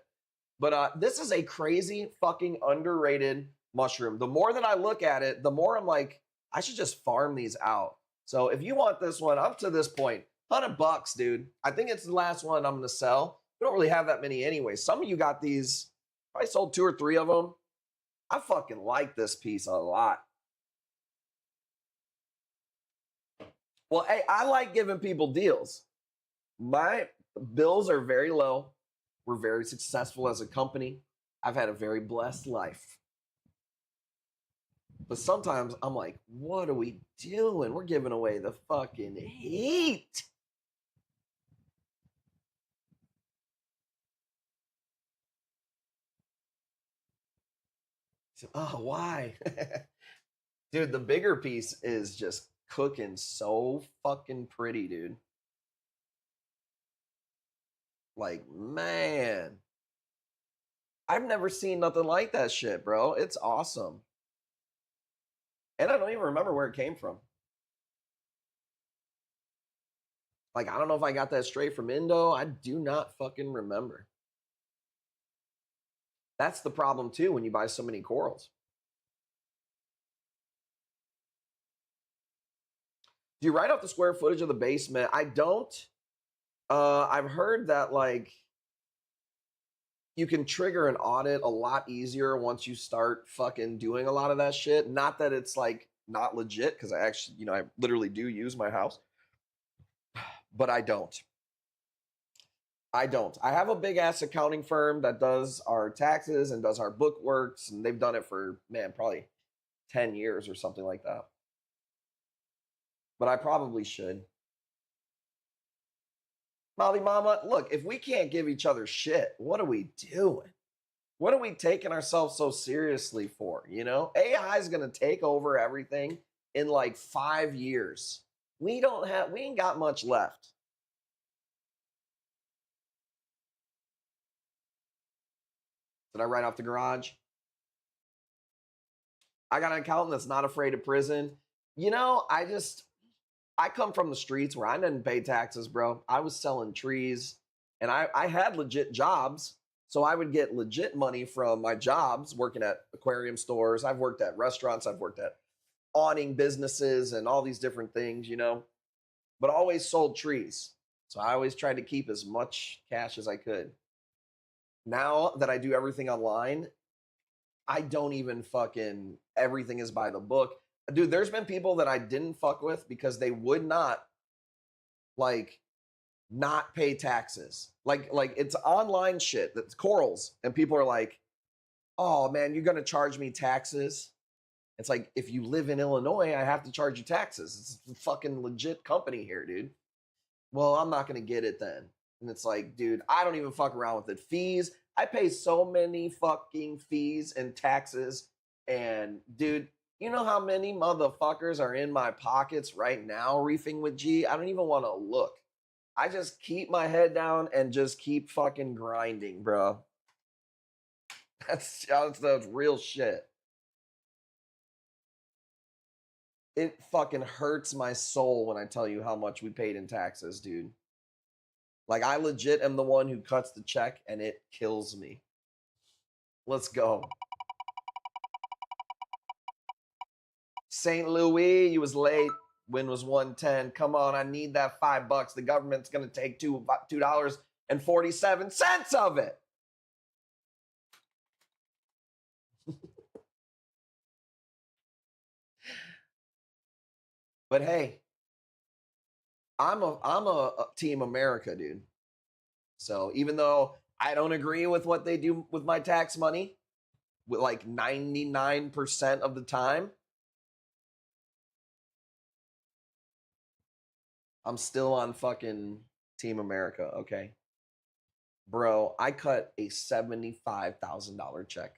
But this is a crazy fucking underrated mushroom. The more that I look at it, the more I'm like, I should just farm these out. So if you want this one, up to this point, $100, dude. I think it's the last one I'm gonna sell. We don't really have that many anyway. Some of you got these. I sold 2 or 3 of them. I fucking like this piece a lot. Well, hey, I like giving people deals. My bills are very low. We're very successful as a company. I've had a very blessed life. But sometimes I'm like, what are we doing? We're giving away the fucking heat. So, oh, why? Dude, the bigger piece is just cooking so fucking pretty, dude. Like, man. I've never seen nothing like that shit, bro. It's awesome. And I don't even remember where it came from. Like, I don't know if I got that straight from Indo. I do not fucking remember. That's the problem, too, when you buy so many corals. Do you write out the square footage of the basement? I don't. I've heard that, like, you can trigger an audit a lot easier once you start fucking doing a lot of that shit. Not that it's, like, not legit, because I actually, you know, I literally do use my house. But I don't. I don't. I have a big-ass accounting firm that does our taxes and does our bookworks, and they've done it for, man, probably 10 years or something like that. But I probably should. Molly Mama, look, if we can't give each other shit, what are we doing? What are we taking ourselves so seriously for, you know? AI is going to take over everything in like 5 years. We ain't got much left. Did I write off the garage? I got an accountant that's not afraid of prison. You know, I come from the streets where I didn't pay taxes, bro. I was selling trees and I had legit jobs. So I would get legit money from my jobs working at aquarium stores. I've worked at restaurants. I've worked at awning businesses and all these different things, you know, but always sold trees. So I always tried to keep as much cash as I could. Now that I do everything online, I don't even fucking, everything is by the book. Dude, there's been people that I didn't fuck with because they would not, like, not pay taxes. Like it's online shit, that's corals. And people are like, oh man, you're gonna charge me taxes. It's like, if you live in Illinois, I have to charge you taxes. It's a fucking legit company here, dude. Well, I'm not gonna get it then. And it's like, dude, I don't even fuck around with it. Fees, I pay so many fucking fees and taxes. And dude, you know how many motherfuckers are in my pockets right now reefing with G? I don't even want to look. I just keep my head down and just keep fucking grinding, bro. That's real shit. it fucking hurts my soul when I tell you how much we paid in taxes, dude. Like, I legit am the one who cuts the check, and it kills me. Let's go. St. Louis, you was late. Win was 110. Come on, I need that $5. The government's gonna take $2.47 of it. But hey, I'm a Team America, dude. So even though I don't agree with what they do with my tax money, with like 99% of the time, I'm still on fucking Team America, okay? Bro, I cut a $75,000 check.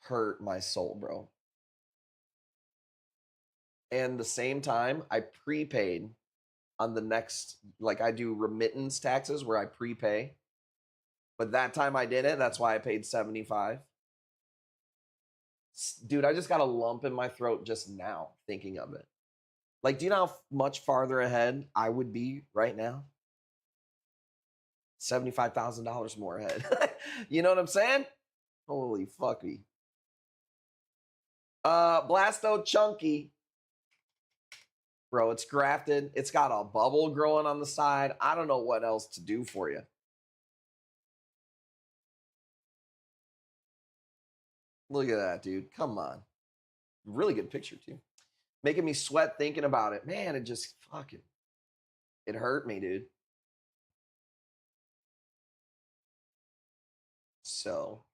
Hurt my soul, bro. And the same time, I prepaid on the next, like I do remittance taxes where I prepay. But that time I didn't. That's why I paid 75. Dude, I just got a lump in my throat just now thinking of it. Like, do you know how much farther ahead I would be right now? $75,000 more ahead. You know what I'm saying? Holy fucky. Blasto Chunky. Bro, it's grafted. It's got a bubble growing on the side. I don't know what else to do for you. Look at that, dude. Come on. Really good picture, too. Making me sweat thinking about it. Man, it just fucking, it hurt me, dude. So,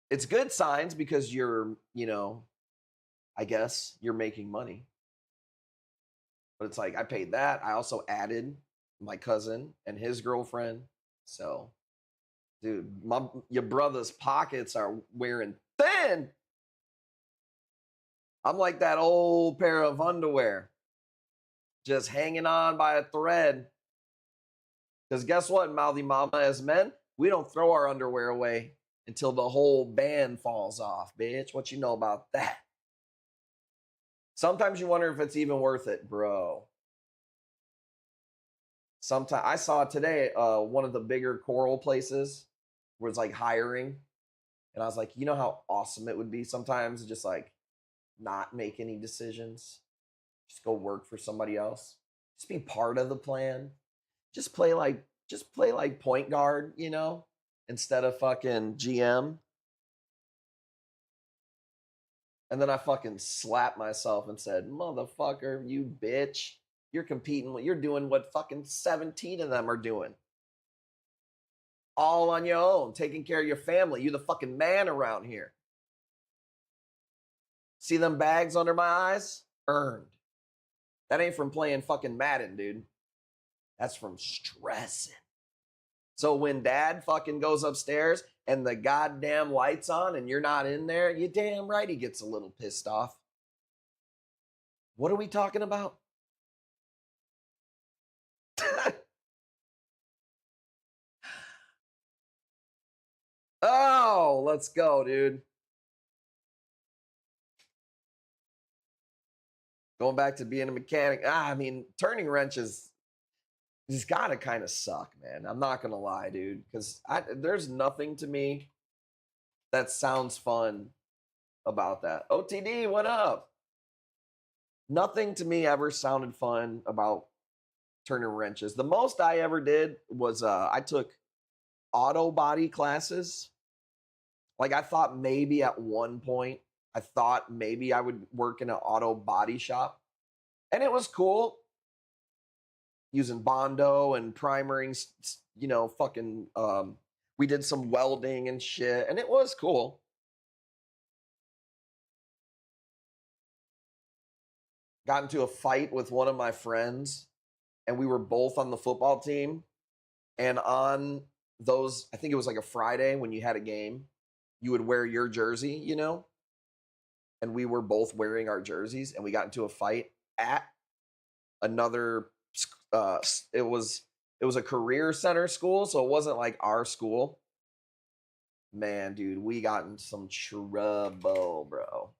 it's good signs because you're, I guess you're making money. But it's like, I paid that. I also added my cousin and his girlfriend. So, dude, your brother's pockets are wearing thin. I'm like that old pair of underwear, just hanging on by a thread. Because guess what, Mouthy Mama, as men, we don't throw our underwear away until the whole band falls off, bitch. What you know about that? Sometimes you wonder if it's even worth it, bro. Sometimes I saw today one of the bigger coral places was like hiring, and I was like, you know how awesome it would be sometimes to just like not make any decisions, just go work for somebody else, just be part of the plan, just play like point guard, instead of fucking GM. And then I fucking slapped myself and said, motherfucker, you bitch. You're competing. You're doing what fucking 17 of them are doing. All on your own, taking care of your family. You're the fucking man around here. See them bags under my eyes? Earned. That ain't from playing fucking Madden, dude. That's from stressing. So when dad fucking goes upstairs and the goddamn light's on and you're not in there, you damn right he gets a little pissed off. What are we talking about? Oh, let's go, dude. Going back to being a mechanic. I mean, turning wrenches has got to kind of suck, man. I'm not going to lie, dude, because there's nothing to me that sounds fun about that. OTD, what up? Nothing to me ever sounded fun about turning wrenches. The most I ever did was I took auto body classes. Like, I thought maybe at one point, I thought maybe I would work in an auto body shop. And it was cool. Using Bondo and primering, fucking, we did some welding and shit. And it was cool. Got into a fight with one of my friends. And we were both on the football team. And on those, I think it was like a Friday when you had a game, you would wear your jersey, and we were both wearing our jerseys, and we got into a fight at another, it was a career center school, so it wasn't like our school. Man, dude, we got in some trouble, bro.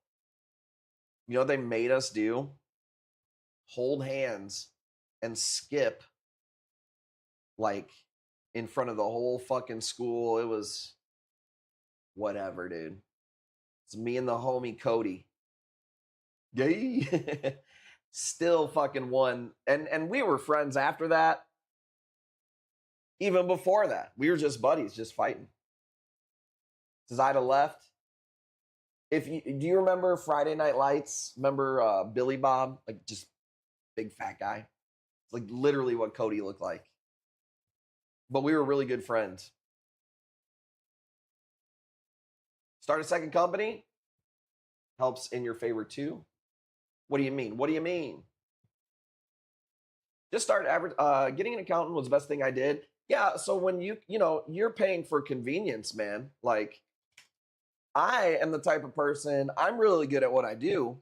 You know what they made us do? Hold hands and skip like in front of the whole fucking school. It was whatever, dude. It's me and the homie Cody. Yay. Still fucking won. And we were friends after that. Even before that. We were just buddies, just fighting. Since I'd have left. Do you remember Friday Night Lights? Remember Billy Bob? Like just big fat guy. It's like literally what Cody looked like. But we were really good friends. Start a second company. Helps in your favor too. What do you mean? What do you mean? Just start getting an accountant was the best thing I did. Yeah, so when you're paying for convenience, man. Like I am the type of person, I'm really good at what I do,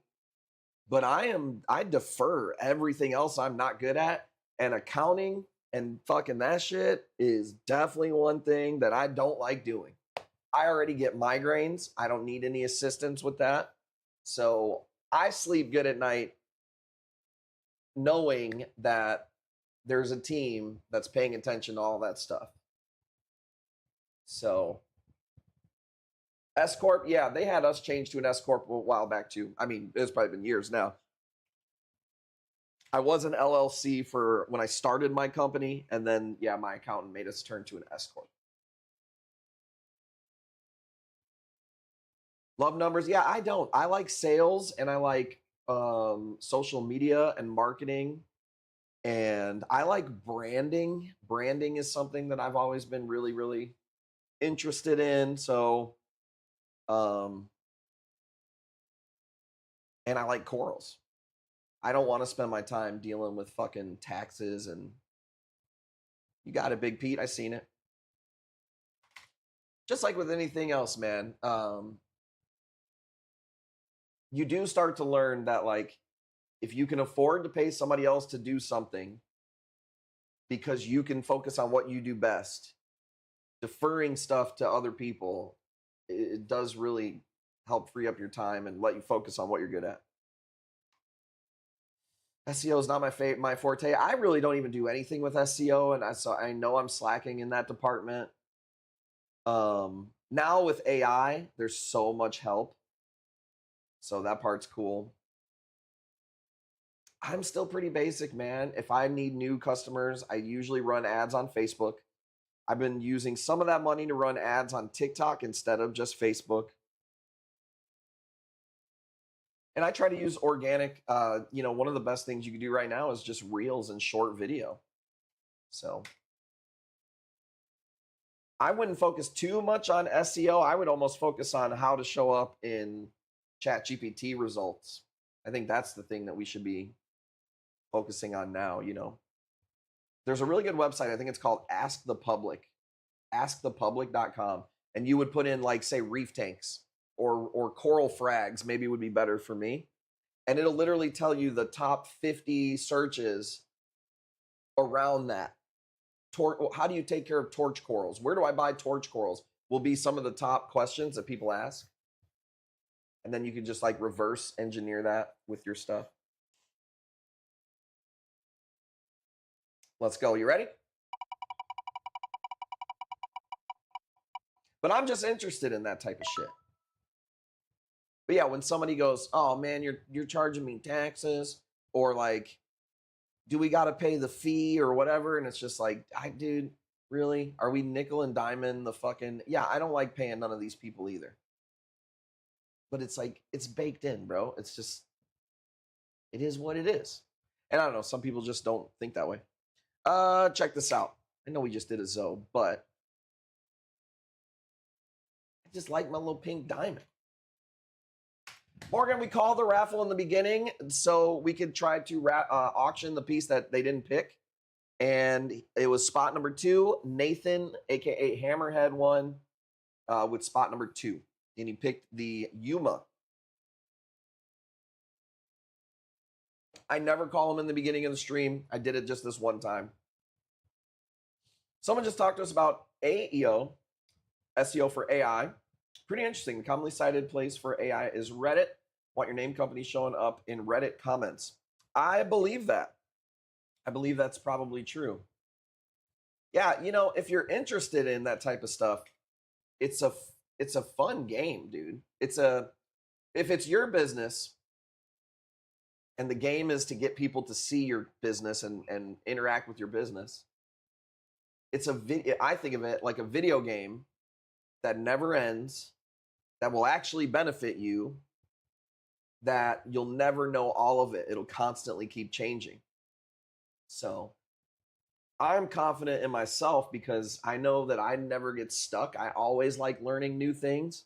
but I defer everything else I'm not good at, and accounting and fucking that shit is definitely one thing that I don't like doing. I already get migraines. I don't need any assistance with that. So I sleep good at night knowing that there's a team that's paying attention to all that stuff. So S Corp, yeah, they had us change to an S Corp a while back too. I mean, it's probably been years now. I was an LLC for when I started my company, and then yeah, my accountant made us turn to an S Corp. Love numbers? Yeah, I don't. I like sales and I like social media and marketing, and I like branding. Branding is something that I've always been really, really interested in. So, and I like corals. I don't want to spend my time dealing with fucking taxes and you got it, Big Pete. I seen it. Just like with anything else, man. You do start to learn that like if you can afford to pay somebody else to do something because you can focus on what you do best, deferring stuff to other people, it does really help free up your time and let you focus on what you're good at. SEO is not my forte. I really don't even do anything with SEO, and so I know I'm slacking in that department. Now with AI, there's so much help. So that part's cool. I'm still pretty basic, man. If I need new customers, I usually run ads on Facebook. I've been using some of that money to run ads on TikTok instead of just Facebook. And I try to use organic. One of the best things you can do right now is just reels and short video. So I wouldn't focus too much on SEO. I would almost focus on how to show up in ChatGPT results. I think that's the thing that we should be focusing on now, There's a really good website. I think it's called Ask the Public, askthepublic.com. And you would put in like, say, reef tanks or coral frags, maybe would be better for me. And it'll literally tell you the top 50 searches around that. How do you take care of torch corals? Where do I buy torch corals? Will be some of the top questions that people ask. And then you can just like reverse engineer that with your stuff. Let's go. You ready? But I'm just interested in that type of shit. But yeah, when somebody goes, "Oh man, you're charging me taxes," or like, "Do we got to pay the fee or whatever?" And it's just like, dude, really? Are we nickel and diamond the fucking? Yeah, I don't like paying none of these people either. But it's like it's baked in, bro. It's just, it is what it is. And I don't know. Some people just don't think that way. Check this out. I know we just did a Zoe, but I just like my little pink diamond. Morgan, we called the raffle in the beginning so we could try to auction the piece that they didn't pick. And it was spot number 2, Nathan, aka Hammerhead, won with spot number 2. And he picked the Yuma. I never call him in the beginning of the stream. I did it just this one time. Someone just talked to us about AEO. SEO for AI. Pretty interesting. The commonly cited place for AI is Reddit. Want your name, company showing up in Reddit comments. I believe that. I believe that's probably true. Yeah, you know, if you're interested in that type of stuff, it's a fun game, dude. If it's your business and the game is to get people to see your business and interact with your business, I think of it like a video game that never ends, that will actually benefit you, that you'll never know all of it. It'll constantly keep changing. So I'm confident in myself because I know that I never get stuck. I always like learning new things.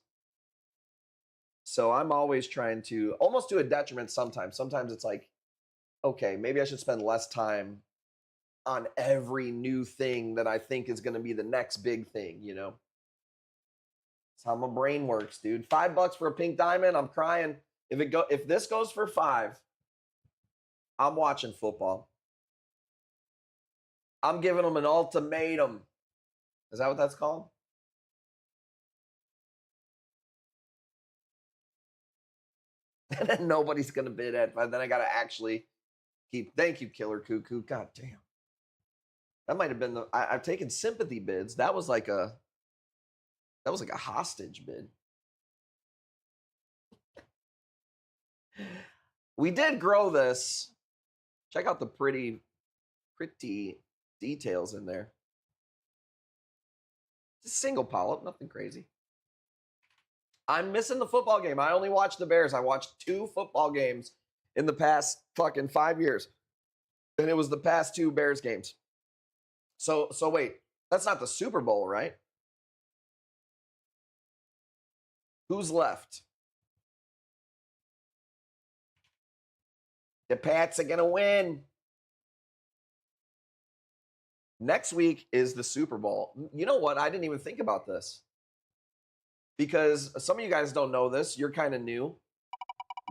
So I'm always trying to, almost to a detriment sometimes. Sometimes it's like, okay, maybe I should spend less time on every new thing that I think is going to be the next big thing, you know? That's how my brain works, dude. $5 for a pink diamond, I'm crying. If this goes for 5, I'm watching football. I'm giving them an ultimatum. Is that what that's called? And then nobody's gonna bid at 5. Then I gotta actually keep. Thank you, Killer Cuckoo. God damn. That might have been I've taken sympathy bids. That was like a hostage bid. We did grow this. Check out the pretty details in there. Just single polyp, nothing crazy. I'm missing the football game. I only watched the Bears. I watched 2 football games in the past fucking 5 years. And it was the past 2 Bears games. So wait, that's not the Super Bowl, right? Who's left? The Pats are gonna win. Next week is the Super Bowl. You know what? I didn't even think about this. Because some of you guys don't know this. You're kind of new.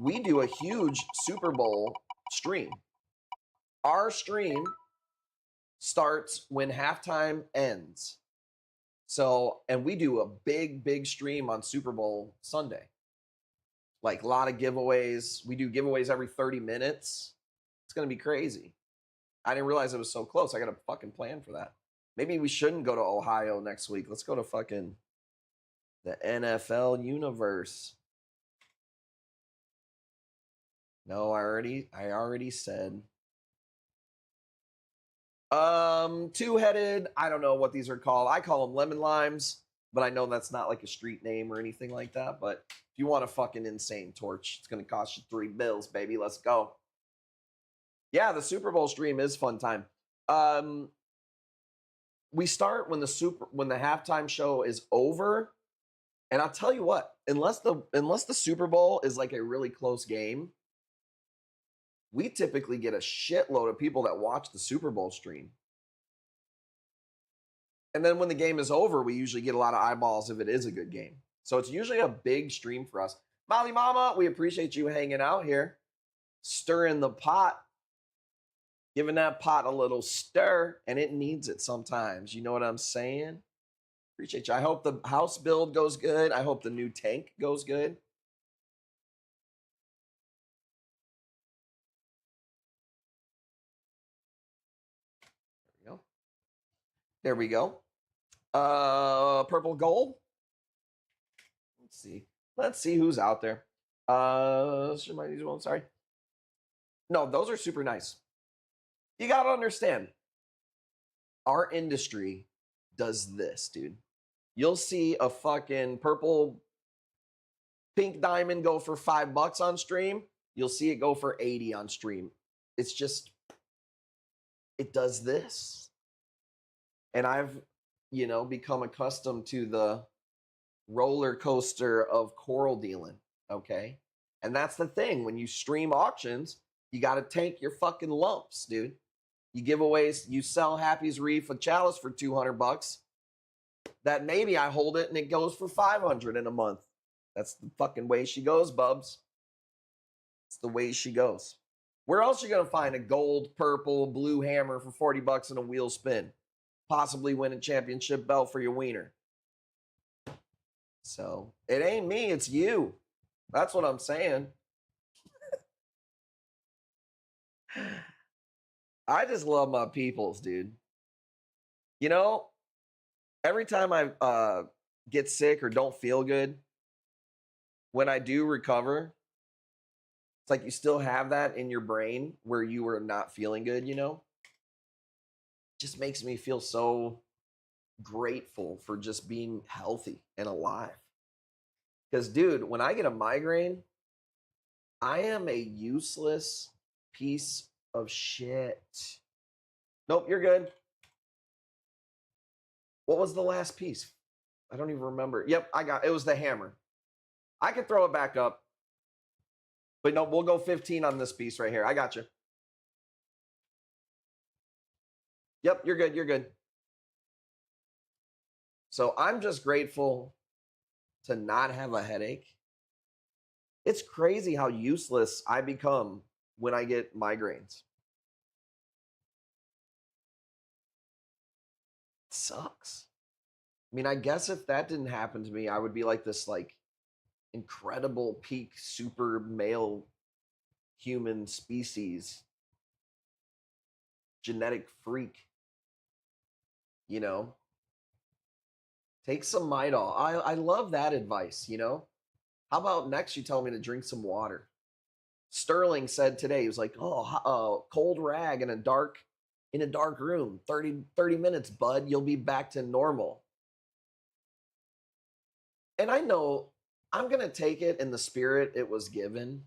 We do a huge Super Bowl stream. Our stream starts when halftime ends. So, and we do a big stream on Super Bowl Sunday. Like a lot of giveaways. We do giveaways every 30 minutes. It's going to be crazy. I didn't realize it was so close. I got to fucking plan for that. Maybe we shouldn't go to Ohio next week. Let's go to fucking the NFL universe. No, I already said. Two-headed. I don't know what these are called. I call them lemon limes, but I know that's not like a street name or anything like that. But if you want a fucking insane torch, it's gonna cost you $3, baby. Let's go. Yeah, the Super Bowl stream is fun time. We start when the halftime show is over. And I'll tell you what, unless the Super Bowl is like a really close game, we typically get a shitload of people that watch the Super Bowl stream. And then when the game is over, we usually get a lot of eyeballs if it is a good game. So it's usually a big stream for us. Molly Mama, we appreciate you hanging out here, stirring the pot, giving that pot a little stir, and it needs it sometimes. You know what I'm saying? Appreciate you. I hope the house build goes good. I hope the new tank goes good. There we go. Purple gold. Let's see who's out there. Sorry. No, those are super nice. You got to understand, our industry does this, dude. You'll see a fucking purple pink diamond go for $5 on stream. You'll see it go for 80 on stream. It's just, it does this. And I've, become accustomed to the roller coaster of coral dealing, okay? And that's the thing. When you stream auctions, you got to take your fucking lumps, dude. You give away, you sell Happy's Reef a chalice for $200. That maybe I hold it and it goes for $500 in a month. That's the fucking way she goes, bubs. It's the way she goes. Where else are you going to find a gold, purple, blue hammer for $40 and a wheel spin? Possibly win a championship belt for your wiener. So it ain't me, it's you. That's what I'm saying. I just love my peoples, dude. You know, every time I get sick or don't feel good, when I do recover, it's like you still have that in your brain where you were not feeling good, you know? Just makes me feel so grateful for just being healthy and alive. Because, dude, when I get a migraine, I am a useless piece of shit. Nope, you're good. What was the last piece? I don't even remember. Yep, it was the hammer. I could throw it back up. But no, we'll go 15 on this piece right here. I got you. Yep, you're good. You're good. So I'm just grateful to not have a headache. It's crazy how useless I become when I get migraines. It sucks. I mean, I guess if that didn't happen to me, I would be like this like incredible peak super male human species genetic freak. You know, take some Midol. I love that advice, you know? How about next you tell me to drink some water? Sterling said today, he was like, oh, cold rag in a dark room, 30 minutes, bud, you'll be back to normal. And I know I'm going to take it in the spirit it was given,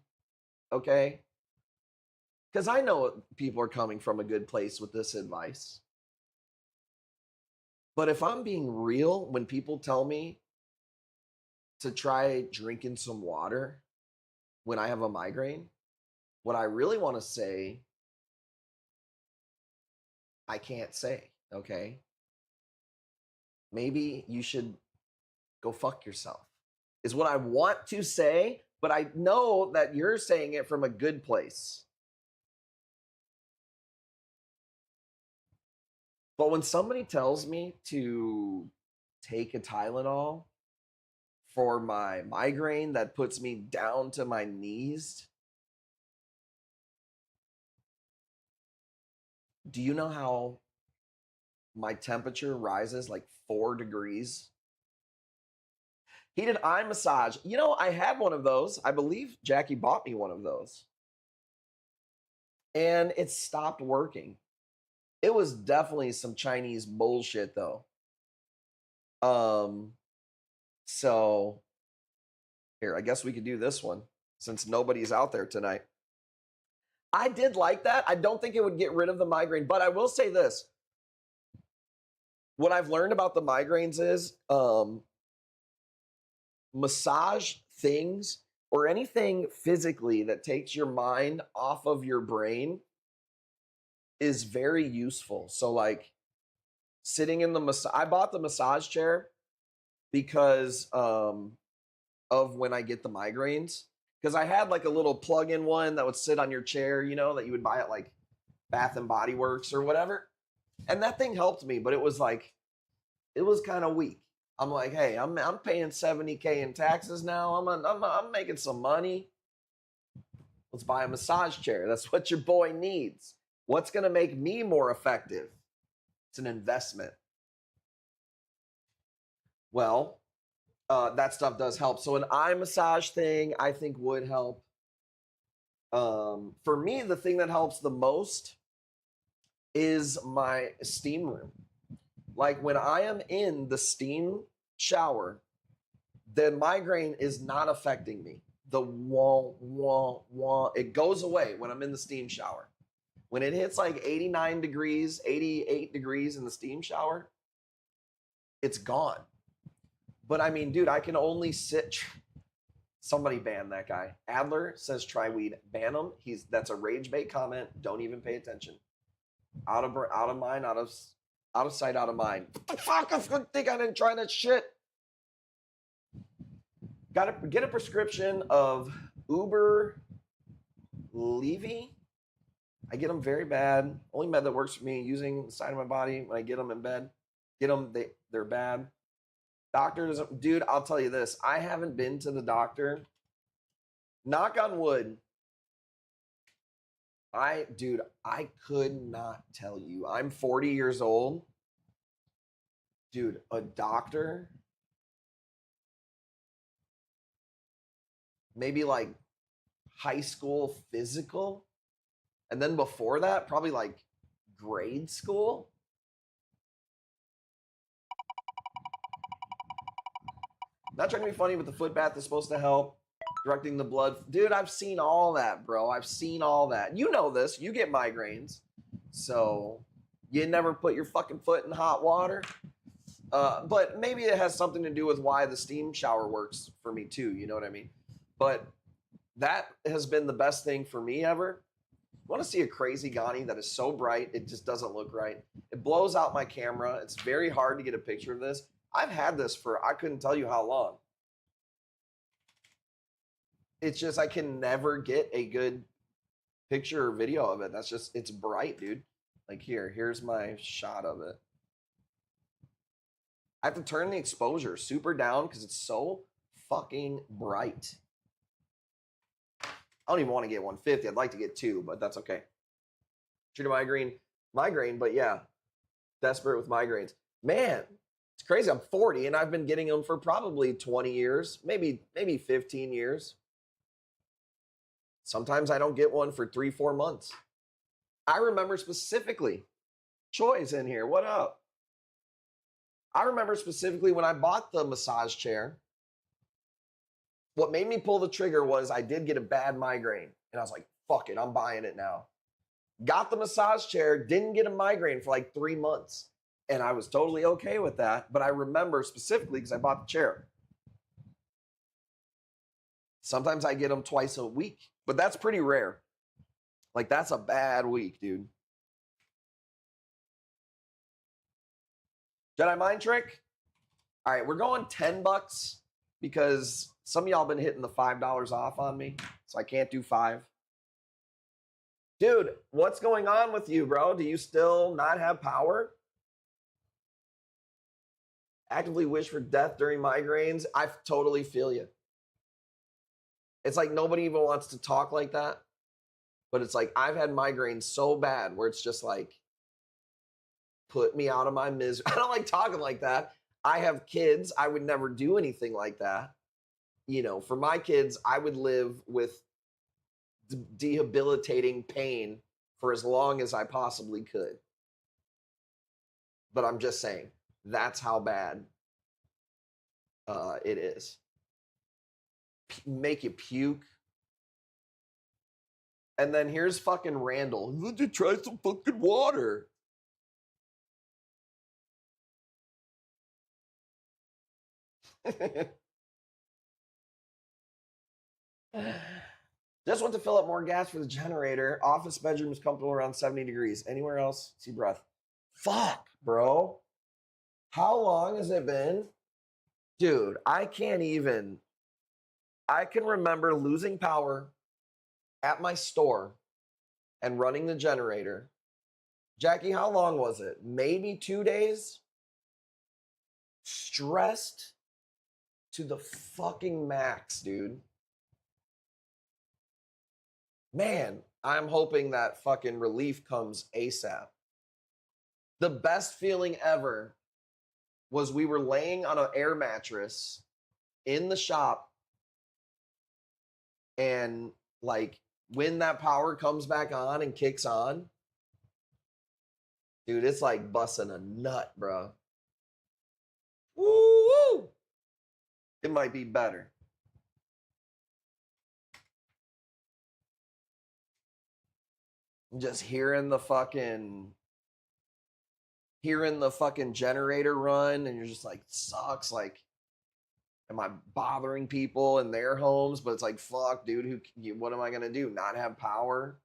okay? Because I know people are coming from a good place with this advice. But if I'm being real, when people tell me to try drinking some water when I have a migraine, what I really want to say, I can't say, okay? Maybe you should go fuck yourself, is what I want to say, but I know that you're saying it from a good place. But when somebody tells me to take a Tylenol for my migraine that puts me down to my knees, do you know how my temperature rises like 4 degrees? Heated eye massage. You know, I had one of those. I believe Jackie bought me one of those. And it stopped working. It was definitely some Chinese bullshit though. So here, I guess we could do this one since nobody's out there tonight. I did like that. I don't think it would get rid of the migraine, but I will say this. What I've learned about the migraines is massage things or anything physically that takes your mind off of your brain is very useful. So like sitting in the I bought the massage chair because of when I get the migraines. Because I had like a little plug-in one that would sit on your chair, you know, that you would buy at like Bath and Body Works or whatever. And that thing helped me, but it was kind of weak. I'm like, hey, I'm paying $70K in taxes now. I'm making some money. Let's buy a massage chair. That's what your boy needs. What's going to make me more effective? It's an investment. Well, that stuff does help. So an eye massage thing I think would help. For me, the thing that helps the most is my steam room. Like when I am in the steam shower, the migraine is not affecting me. The wah, wah, wah, it goes away when I'm in the steam shower. When it hits like 89 degrees, 88 degrees in the steam shower, it's gone. But I mean, dude, I can only sit. Somebody ban that guy. Adler says try weed. Ban him. That's a rage bait comment. Don't even pay attention. Out of mind, out of sight, out of mind. What the fuck? I think I didn't try that shit. Gotta get a prescription of Uber Levy. I get them very bad. Only med that works for me, using the side of my body when I get them in bed. They're bad. Doctor doesn't, dude, I'll tell you this. I haven't been to the doctor. Knock on wood. Dude, I could not tell you. I'm 40 years old. Dude, a doctor? Maybe like high school physical? And then before that, probably like grade school? Not trying to be funny, but the foot bath is supposed to help directing the blood. Dude, I've seen all that, bro. I've seen all that. You know this. You get migraines. So you never put your fucking foot in hot water. But maybe it has something to do with why the steam shower works for me too. You know what I mean? But that has been the best thing for me ever. Want to see a crazy Ghani that is so bright, it just doesn't look right. It blows out my camera. It's very hard to get a picture of this. I've had this for, I couldn't tell you how long. It's just, I can never get a good picture or video of it. That's just, it's bright, dude. Like here's my shot of it. I have to turn the exposure super down because it's so fucking bright. I don't even want to get 150. I'd like to get 2, but that's okay. Treated migraine, but yeah, desperate with migraines. Man, it's crazy. I'm 40 and I've been getting them for probably 20 years, maybe 15 years. Sometimes I don't get one for 3-4 months. I remember specifically, Choi's in here. What up? I remember specifically when I bought the massage chair. What made me pull the trigger was I did get a bad migraine. And I was like, fuck it, I'm buying it now. Got the massage chair, didn't get a migraine for like 3 months. And I was totally okay with that. But I remember specifically because I bought the chair. Sometimes I get them twice a week, but that's pretty rare. Like, that's a bad week, dude. Jedi Mind Trick? All right, we're going $10 because some of y'all been hitting the $5 off on me, so I can't do 5. Dude, what's going on with you, bro? Do you still not have power? Actively wish for death during migraines? I totally feel you. It's like nobody even wants to talk like that. But it's like I've had migraines so bad where it's just like, put me out of my misery. I don't like talking like that. I have kids. I would never do anything like that. You know, for my kids, I would live with debilitating pain for as long as I possibly could. But I'm just saying, that's how bad it is. Make you puke. And then here's fucking Randall. Would you try some fucking water? Just want to fill up more gas for the generator. Office bedroom is comfortable around 70 degrees. Anywhere else? See breath. Fuck, bro. How long has it been? Dude, I can't even. I can remember losing power at my store and running the generator. Jackie, how long was it? Maybe 2 days? Stressed to the fucking max, dude. Man, I'm hoping that fucking relief comes ASAP. The best feeling ever was we were laying on an air mattress in the shop, and like when that power comes back on and kicks on, dude, it's like busting a nut, bro. Woo! It might be better. Just hearing the fucking generator run, and you're just like, sucks. Like, am I bothering people in their homes? But it's like, fuck, dude, what am I gonna do? Not have power?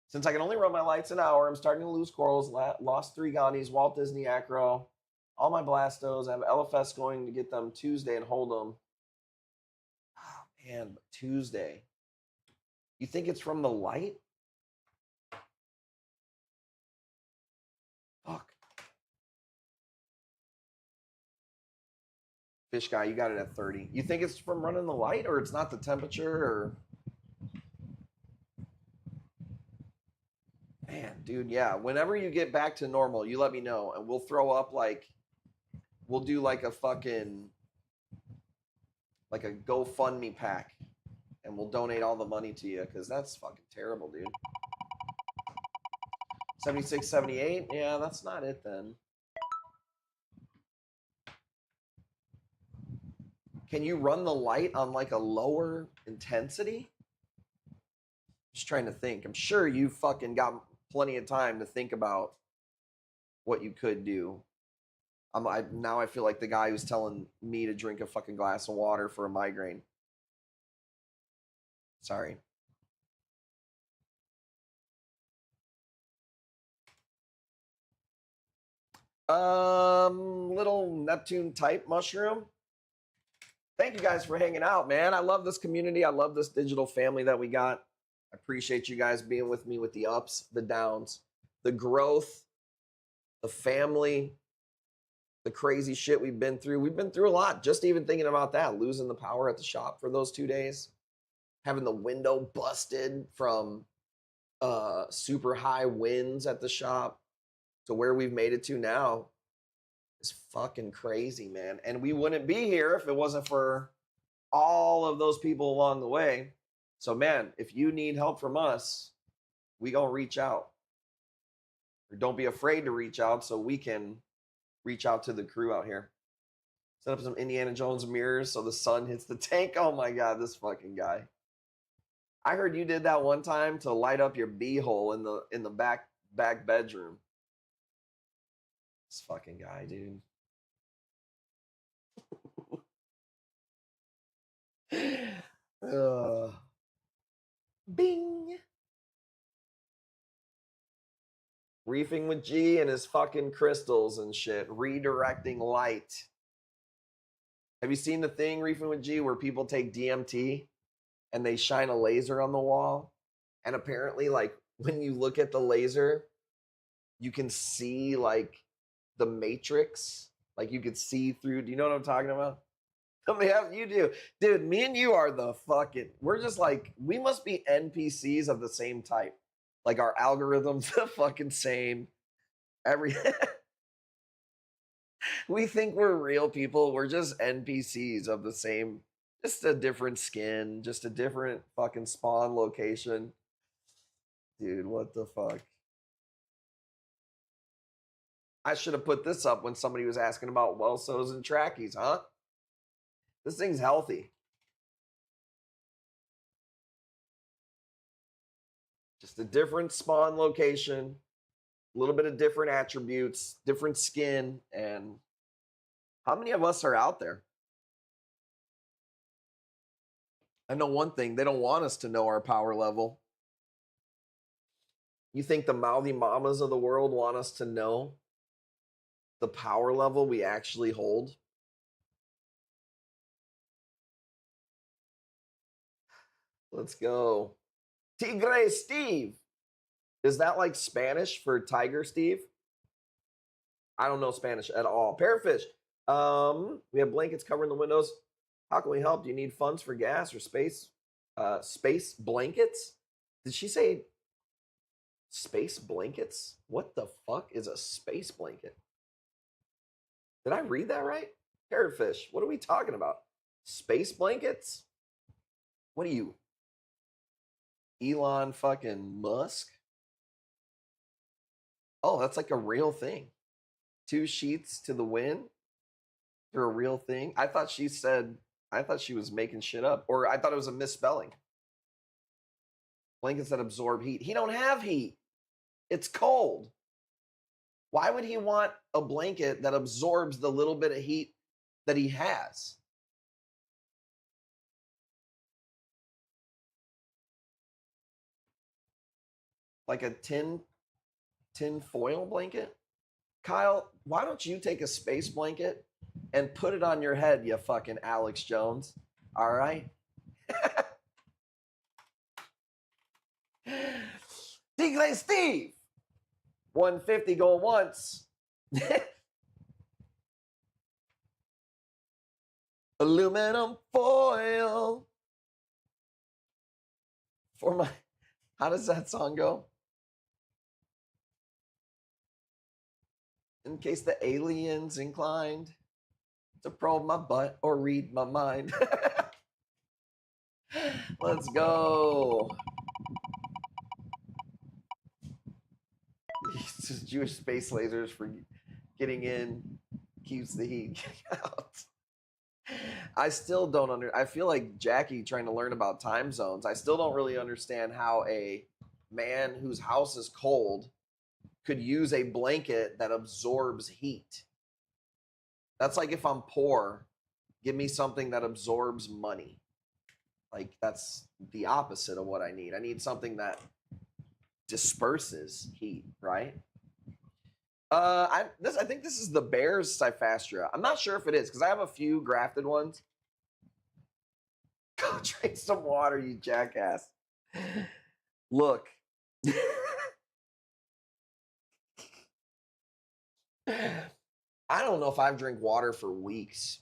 Since I can only run my lights an hour, I'm starting to lose corals. Lost 3 Ghanis, Walt Disney Acro, all my Blastos. I have LFS going to get them Tuesday and hold them. Oh, man, but Tuesday. You think it's from the light? Fuck. Fish guy, you got it at 30. You think it's from running the light, or it's not the temperature, or? Man, dude, yeah. Whenever you get back to normal, you let me know, and we'll throw up like, we'll do like a fucking, like a GoFundMe pack, and we'll donate all the money to you, because that's fucking terrible, dude. 76, 78? Yeah, that's not it then. Can you run the light on like a lower intensity? Just trying to think. I'm sure you fucking got plenty of time to think about what you could do. Now I feel like the guy who's telling me to drink a fucking glass of water for a migraine. Sorry. Little Neptune type mushroom. Thank you guys for hanging out, man. I love this community. I love this digital family that we got. I appreciate you guys being with me with the ups, the downs, the growth, the family, the crazy shit we've been through. We've been through a lot. Just even thinking about that, losing the power at the shop for those 2 days, having the window busted from super high winds at the shop to where we've made it to now is fucking crazy, man. And we wouldn't be here if it wasn't for all of those people along the way. So, man, if you need help from us, we gonna reach out. Or don't be afraid to reach out so we can reach out to the crew out here. Set up some Indiana Jones mirrors so the sun hits the tank. Oh my God, this fucking guy. I heard you did that one time to light up your beehole in the back bedroom. This fucking guy, dude. Bing. Reefing with G and his fucking crystals and shit. Redirecting light. Have you seen the thing, Reefing with G, where people take DMT and they shine a laser on the wall? And apparently, like, when you look at the laser, you can see, like, the matrix. Like, you could see through. Do you know what I'm talking about? Tell me how you do. Dude, me and you are the fucking, we're just like, we must be NPCs of the same type. Like, our algorithms the fucking same. We think we're real people. We're just NPCs of the same, just a different skin, just a different fucking spawn location. Dude, what the fuck? I should have put this up when somebody was asking about Welsos and trackies, huh? This thing's healthy. Just a different spawn location, a little bit of different attributes, different skin, and how many of us are out there? I know one thing, they don't want us to know our power level. You think the mouthy mamas of the world want us to know the power level we actually hold? Let's go. Tigre Steve. Is that like Spanish for Tiger Steve? I don't know Spanish at all. Parrotfish. We have blankets covering the windows. How can we help? Do you need funds for gas or space? Space blankets? Did she say space blankets? What the fuck is a space blanket? Did I read that right? Parrotfish. What are we talking about? Space blankets? What are you? Elon fucking Musk? Oh, that's like a real thing. 2 sheets to the wind? They're a real thing? I thought she was making shit up. Or I thought it was a misspelling. Blankets that absorb heat. He don't have heat. It's cold. Why would he want a blanket that absorbs the little bit of heat that he has? Like a tin foil blanket? Kyle, why don't you take a space blanket and put it on your head, you fucking Alex Jones? All right? Tigre Steve! 150 going once. Aluminum foil for my. How does that song go? In case the alien's inclined to probe my butt or read my mind. Let's go. These Jewish space lasers for getting in keeps the heat out. I still don't I feel like Jackie trying to learn about time zones. I still don't really understand how a man whose house is cold could use a blanket that absorbs heat. That's like if I'm poor, give me something that absorbs money. Like that's the opposite of what I need. I need something that disperses heat, right? I think this is the Bears Cyphastria. I'm not sure if it is because I have a few grafted ones. Go drink some water, you jackass. Look. I don't know if I've drank water for weeks.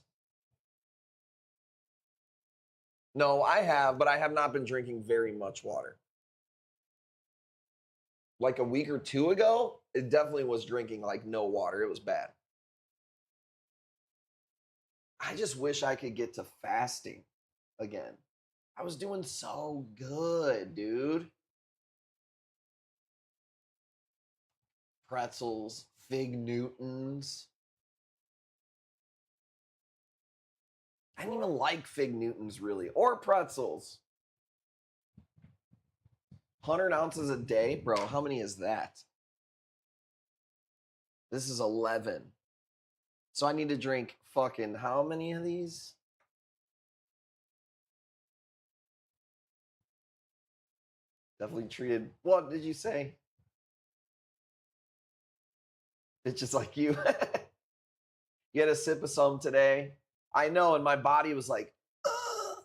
No, I have, but I have not been drinking very much water. Like a week or two ago, it definitely was drinking like no water. It was bad. I just wish I could get to fasting again. I was doing so good, dude. Pretzels, Fig Newtons. I didn't even like Fig Newtons really, or pretzels. 100 ounces a day? Bro, how many is that? This is 11. So I need to drink fucking how many of these? Definitely treated. What did you say? It's just like you. You had a sip of some today. I know, and my body was like, ugh.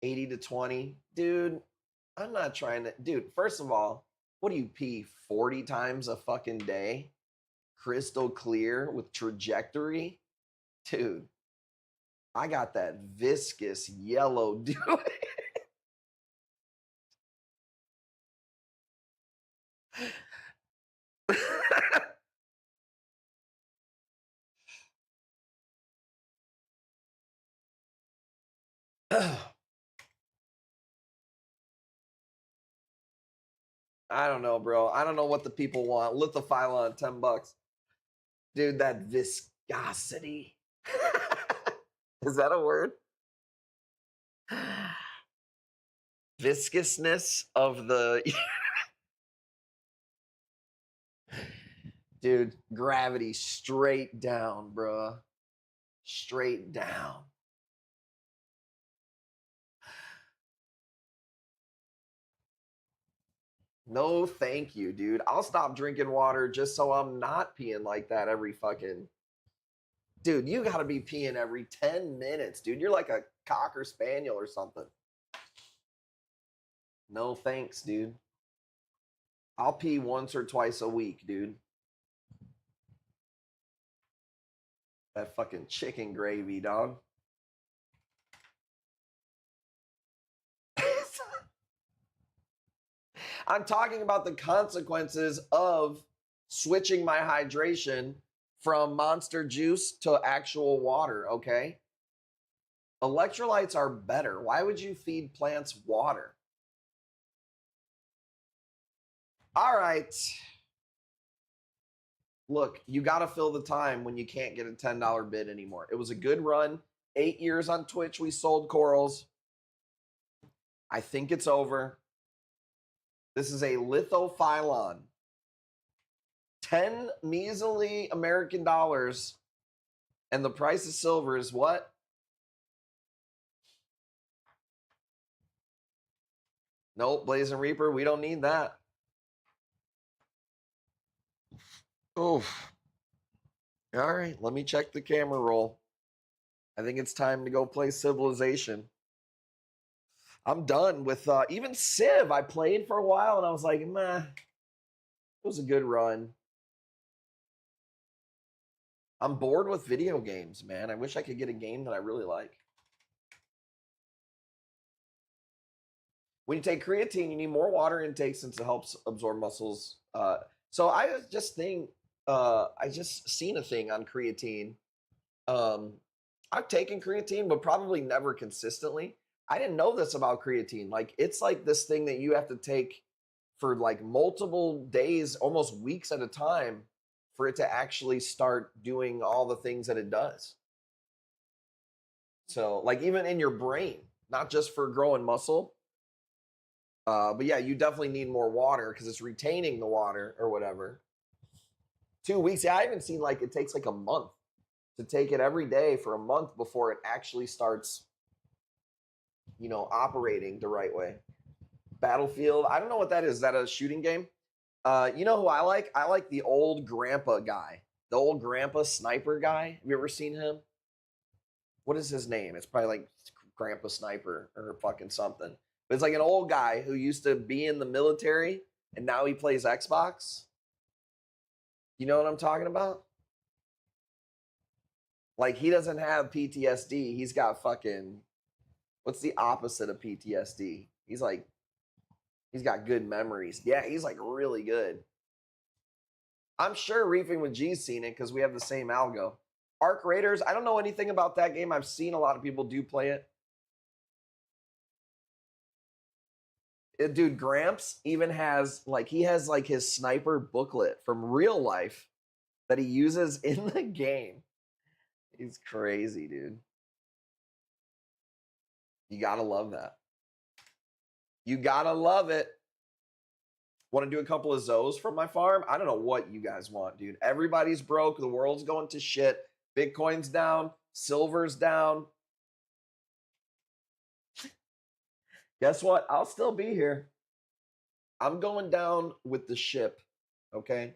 80 to 20. Dude, I'm not trying to. Dude, first of all, what do you pee 40 times a fucking day? Crystal clear with trajectory? Dude, I got that viscous yellow, dude. I don't know, bro. I don't know what the people want. Lithophilon, $10. Dude, that viscosity. Is that a word? Viscousness of the. Dude, gravity straight down, bro. Straight down. No, thank you, dude. I'll stop drinking water just so I'm not peeing like that every fucking. Dude, you gotta be peeing every 10 minutes, dude. You're like a cocker spaniel or something. No thanks, dude. I'll pee once or twice a week, dude. That fucking chicken gravy, dog. I'm talking about the consequences of switching my hydration from Monster Juice to actual water, okay? Electrolytes are better. Why would you feed plants water? All right. Look, you got to fill the time when you can't get a $10 bid anymore. It was a good run. 8 years on Twitch, we sold corals. I think it's over. This is a lithophilon. 10 measly American dollars. And the price of silver is what? Nope, Blazing Reaper, we don't need that. Oof. All right, let me check the camera roll. I think it's time to go play Civilization. I'm done with even Civ. I played for a while and I was like, meh. It was a good run. I'm bored with video games, man. I wish I could get a game that I really like. When you take creatine, you need more water intake since it helps absorb muscles. So I just think, I just seen a thing on creatine. I've taken creatine, but probably never consistently. I didn't know this about creatine. Like, it's like this thing that you have to take for like multiple days, almost weeks at a time, for it to actually start doing all the things that it does. So, like, even in your brain, not just for growing muscle. But yeah, you definitely need more water because it's retaining the water or whatever. 2 weeks. Yeah, I haven't seen like it takes like a month to take it every day for a month before it actually starts, operating the right way. Battlefield. I don't know what that is. Is that a shooting game? You know who I like? I like the old grandpa guy. The old grandpa sniper guy. Have you ever seen him? What is his name? It's probably like Grandpa Sniper or fucking something. But it's like an old guy who used to be in the military and now he plays Xbox. You know what I'm talking about? Like, he doesn't have PTSD. He's got fucking, what's the opposite of PTSD? He's got good memories. Yeah, he's like really good. I'm sure Reefing with G's seen it because we have the same algo. Arc Raiders, I don't know anything about that game. I've seen a lot of people do play it. Dude, Gramps even has his sniper booklet from real life that he uses in the game. He's crazy, dude. You gotta love that. You gotta love it. Want to do a couple of zoos from my farm? I don't know what you guys want, dude. Everybody's broke. The world's going to shit. Bitcoin's down. Silver's down. Guess what? I'll still be here. I'm going down with the ship, okay?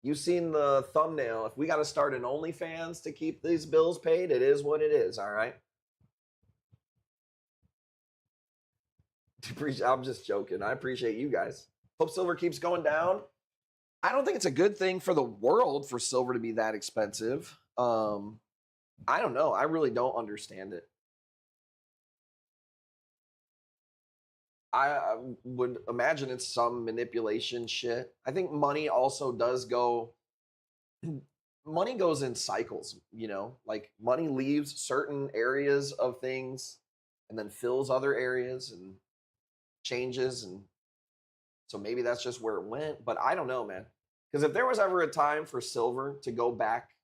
You've seen the thumbnail. If we got to start an OnlyFans to keep these bills paid, it is what it is, all right? I'm just joking. I appreciate you guys. Hope silver keeps going down. I don't think it's a good thing for the world for silver to be that expensive. I don't know. I really don't understand it. I would imagine it's some manipulation shit. I think money also does go, money goes in cycles, like money leaves certain areas of things and then fills other areas and changes. And so maybe that's just where it went, but I don't know, man. Because if there was ever a time for silver to go back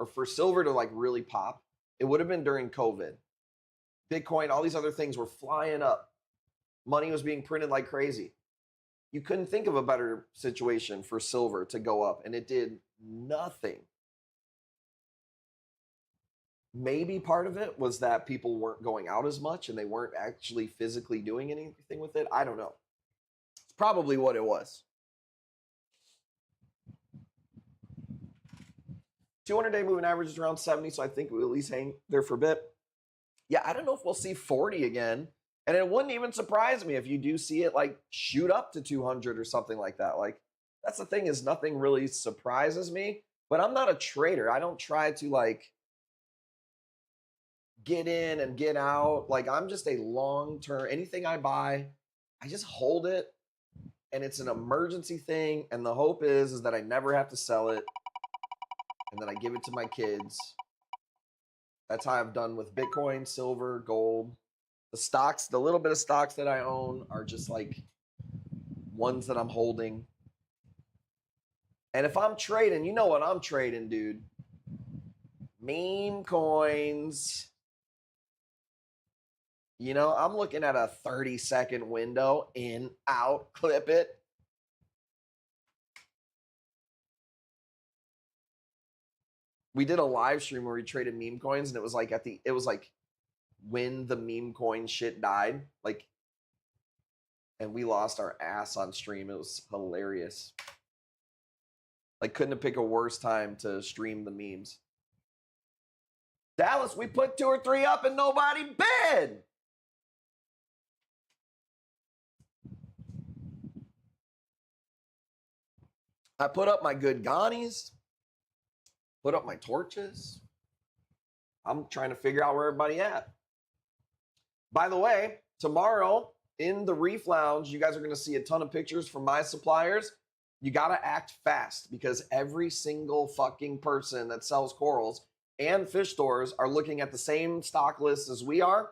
or for silver to like really pop, it would have been during COVID. Bitcoin, all these other things were flying up. Money was being printed like crazy. You couldn't think of a better situation for silver to go up, and it did nothing. Maybe part of it was that people weren't going out as much and they weren't actually physically doing anything with it. I don't know. It's probably what it was. 200-day moving average is around 70, so I think we'll at least hang there for a bit. Yeah, I don't know if we'll see 40 again. And it wouldn't even surprise me if you do see it like shoot up to 200 or something like that. Like, that's the thing, is nothing really surprises me, but I'm not a trader. I don't try to like get in and get out. Like, I'm just a long-term, anything I buy, I just hold it, and it's an emergency thing. And the hope is that I never have to sell it, and then I give it to my kids. That's how I've done with Bitcoin, silver, gold. The stocks, the little bit of stocks that I own are just like ones that I'm holding. And if I'm trading, you know what I'm trading, dude? Meme coins. I'm looking at a 30-second window, in, out, clip it. We did a live stream where we traded meme coins, and it was like when the meme coin shit died, like, and we lost our ass on stream. It was hilarious. Like, couldn't have picked a worse time to stream the memes. Dallas, we put 2 or 3 up and nobody bid. I put up my good Ghanies. Put up my torches. I'm trying to figure out where everybody at. By the way, tomorrow in the Reef Lounge, you guys are going to see a ton of pictures from my suppliers. You got to act fast because every single fucking person that sells corals and fish stores are looking at the same stock list as we are.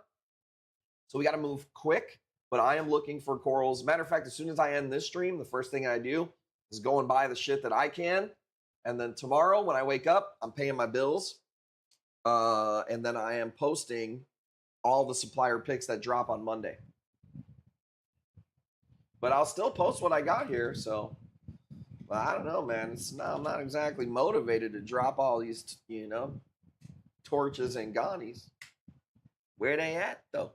So we got to move quick, but I am looking for corals. Matter of fact, as soon as I end this stream, the first thing I do is go and buy the shit that I can. And then tomorrow when I wake up, I'm paying my bills. And then I am posting all the supplier picks that drop on Monday. But I'll still post what I got here, so well, I don't know, man. I'm not exactly motivated to drop all these, torches and ganies. Where they at, though?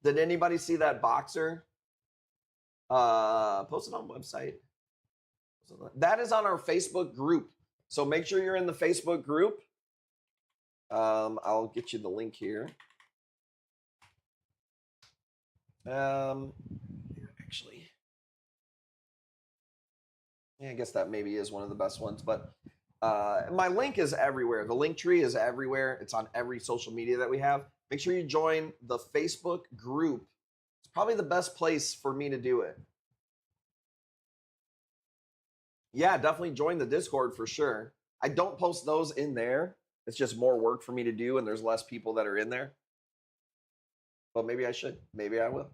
Did anybody see that boxer? Posted on the website. That is on our Facebook group. So make sure you're in the Facebook group. I'll get you the link here. Actually, yeah, I guess that maybe is one of the best ones, but my link is everywhere. The link tree is everywhere. It's on every social media that we have. Make sure you join the Facebook group. It's probably the best place for me to do it. Yeah, definitely join the Discord for sure. I don't post those in there. It's just more work for me to do, and there's less people that are in there. But maybe I should. Maybe I will.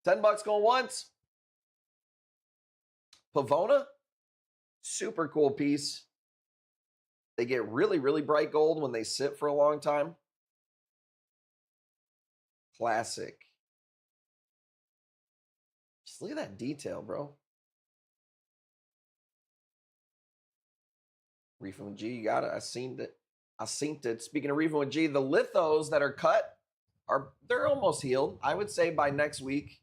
$10 going once. Pavona, super cool piece. They get really, really bright gold when they sit for a long time. Classic. Just look at that detail, bro. Reef with G, you got it. I seen it. Speaking of Reef with G, the lithos that are cut they're almost healed. I would say by next week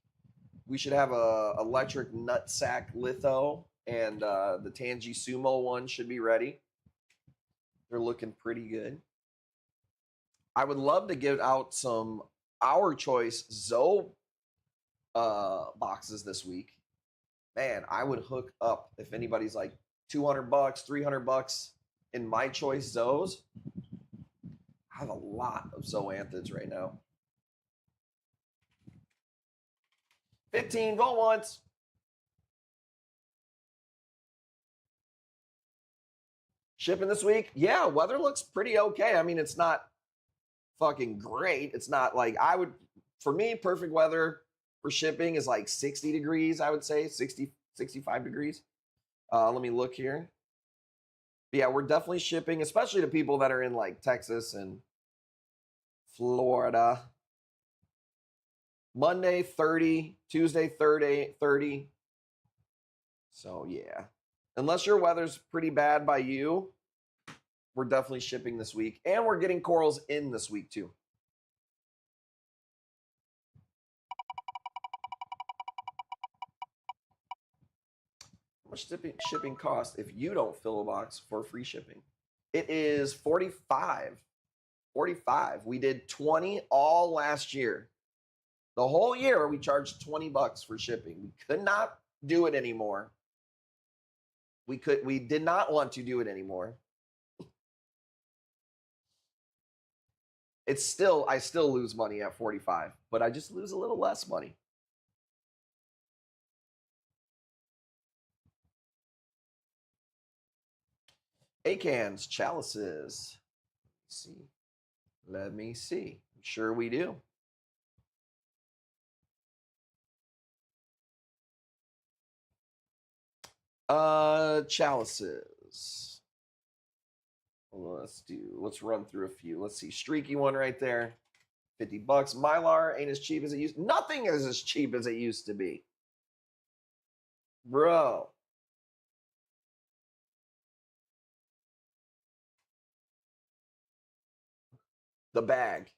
we should have a electric nutsack litho, and the Tangy Sumo one should be ready. They're looking pretty good. I would love to give out some Our Choice Zoe boxes this week. Man, I would hook up if anybody's like $200, $300 in My Choice Zoes. I have a lot of zoanthids right now. 15, go once. Shipping this week? Yeah, weather looks pretty okay. I mean, it's not fucking great. It's not like for me, perfect weather for shipping is like 60 degrees, I would say, 60, 65 degrees. Let me look here. But yeah, we're definitely shipping, especially to people that are in like Texas and Florida. Monday, 30. Tuesday, 30. So, yeah. Unless your weather's pretty bad by you, we're definitely shipping this week. And we're getting corals in this week, too. How much shipping cost if you don't fill a box for free shipping? It is $45. $45. We did $20 all last year. The whole year we charged $20 for shipping. We could not do it anymore. We did not want to do it anymore. I still lose money at 45, but I just lose a little less money. Acans, chalices. Let me see. I'm sure we do. Chalices. Let's run through a few. Let's see. Streaky one right there. $50. Mylar ain't as cheap as it used. Nothing is as cheap as it used to be. Bro. The bag,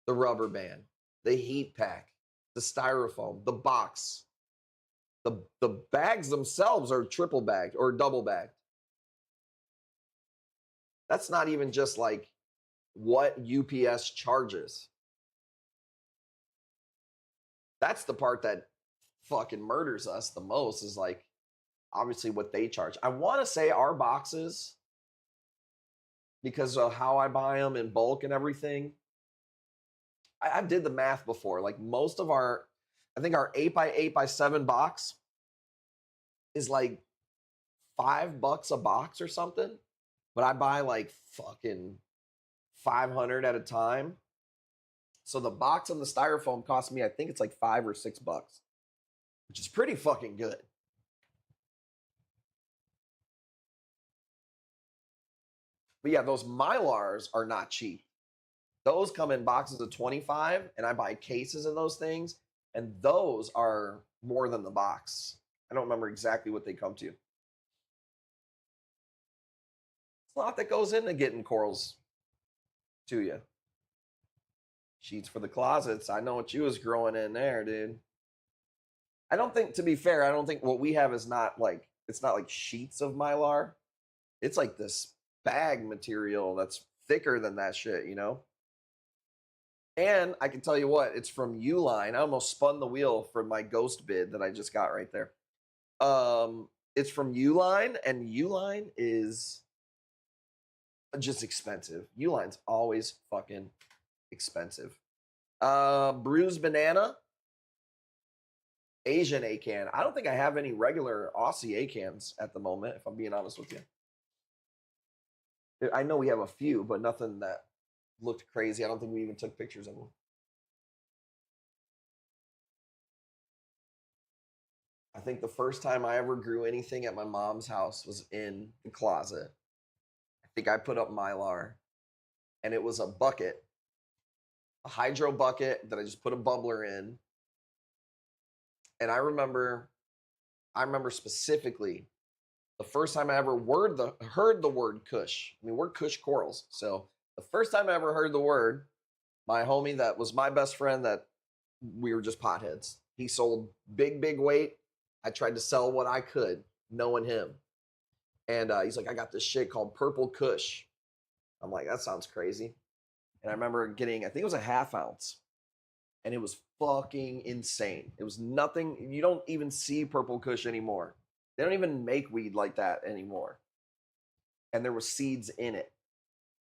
the rubber band, the heat pack, the styrofoam, the box. The bags themselves are triple bagged or double bagged. That's not even just like what UPS charges. That's the part that fucking murders us the most is like obviously what they charge. I want to say our boxes, because of how I buy them in bulk and everything, I did the math before. Like most of our, I think our 8x8x7 box is like $5 a box or something. But I buy like fucking 500 at a time. So the box and the styrofoam cost me, I think it's like $5 or $6, which is pretty fucking good. But yeah, those Mylars are not cheap. Those come in boxes of 25, and I buy cases of those things, and those are more than the box. I don't remember exactly what they come to. It's a lot that goes into getting corals to you. Sheets for the closets. I know what you was growing in there, dude. I don't think, to be fair, I don't think what we have is not like, it's not like sheets of Mylar. It's like this bag material that's thicker than that shit, you know? And I can tell you what, it's from Uline. I almost spun the wheel for my ghost bid that I just got right there. It's from Uline, and Uline is just expensive. Uline's always fucking expensive. Bruised banana, Asian acan. I don't think I have any regular Aussie acans at the moment, if I'm being honest with you. I know we have a few, but nothing that looked crazy. I don't think we even took pictures of them. I think the first time I ever grew anything at my mom's house was in the closet. I think I put up Mylar, and it was a bucket, a hydro bucket that I just put a bubbler in. And I remember specifically the first time I ever heard the word Kush. I mean, we're Kush corals. So the first time I ever heard the word, my homie that was my best friend, that we were just potheads. He sold big weight. I tried to sell what I could, knowing him. And he's like, I got this shit called Purple Kush. I'm like, that sounds crazy. And I remember getting, I think it was a ½ ounce. And it was fucking insane. It was nothing. You don't even see Purple Kush anymore. They don't even make weed like that anymore. And there were seeds in it.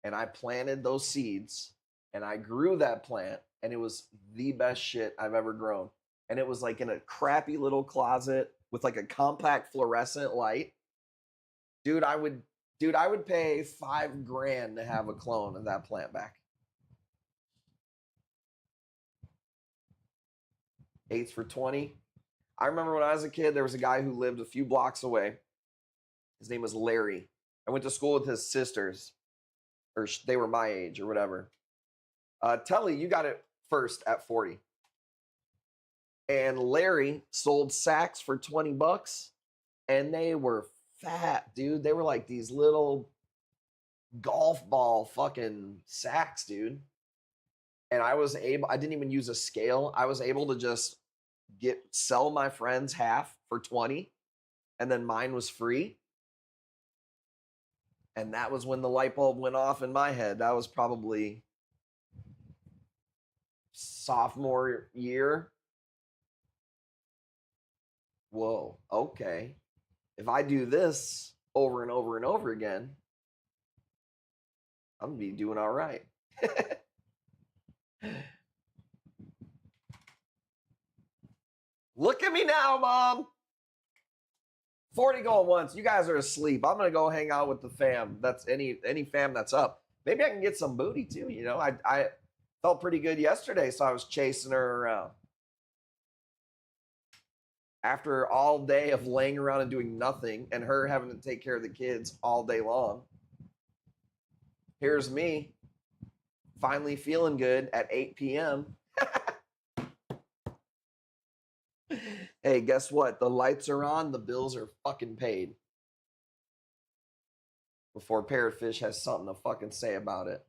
And I planted those seeds, and I grew that plant, and it was the best shit I've ever grown. And it was like in a crappy little closet with like a compact fluorescent light. Dude, I would pay $5,000 to have a clone of that plant back. 8s for 20. I remember when I was a kid, there was a guy who lived a few blocks away. His name was Larry. I went to school with his sisters, or they were my age or whatever. Telly, you got it first at 40. And Larry sold sacks for $20, and they were fat, dude. They were like these little golf ball fucking sacks, dude. And I didn't even use a scale. I was able to just sell my friends half for 20, and then mine was free. And that was when the light bulb went off in my head. That was probably sophomore year. Whoa, okay. If I do this over and over and over again, I'm gonna be doing all right. Look at me now, Mom. 40 going once. You guys are asleep. I'm gonna go hang out with the fam. That's any fam that's up. Maybe I can get some booty too. You know, I felt pretty good yesterday, so I was chasing her around. After all day of laying around and doing nothing, and her having to take care of the kids all day long, here's me finally feeling good at 8 p.m. Hey, guess what? The lights are on. The bills are fucking paid. Before Parrotfish has something to fucking say about it.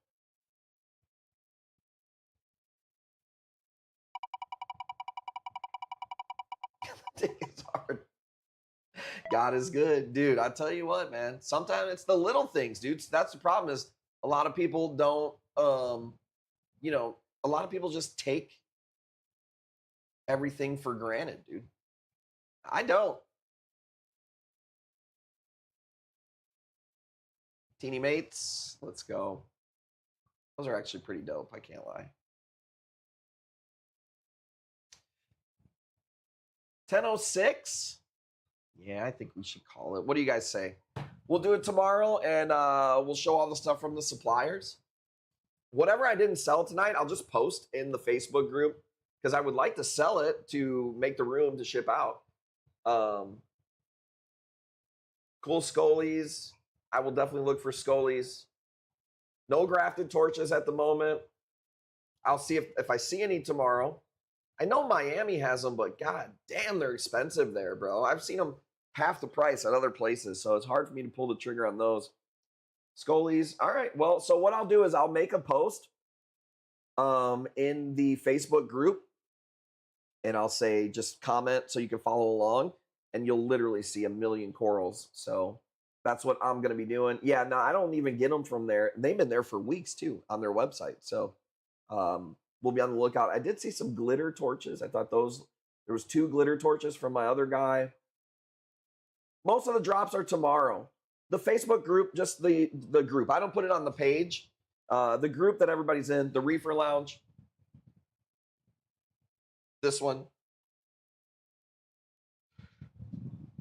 It's hard. God is good, dude. I tell you what, man. Sometimes it's the little things, dude. That's the problem. Is a lot of people don't, a lot of people just take everything for granted, dude. I don't. Teeny mates, let's go. Those are actually pretty dope, I can't lie. 10:06? Yeah, I think we should call it. What do you guys say? We'll do it tomorrow, and we'll show all the stuff from the suppliers. Whatever I didn't sell tonight, I'll just post in the Facebook group because I would like to sell it to make the room to ship out. Cool Scolies. I will definitely look for Scolies. No grafted torches at the moment. I'll see if I see any tomorrow. I know Miami has them, but god damn, they're expensive there, bro. I've seen them half the price at other places, so it's hard for me to pull the trigger on those. Scolies. All right, well, so what I'll do is I'll make a post in the Facebook group, and I'll say just comment so you can follow along, and you'll literally see a million corals. So that's what I'm going to be doing. Yeah, no, I don't even get them from there. They've been there for weeks, too, on their website. So we'll be on the lookout. I did see some glitter torches. I thought those, there was 2 glitter torches from my other guy. Most of the drops are tomorrow. The Facebook group, just the group. I don't put it on the page. The group that everybody's in, the Reefer Lounge. This one.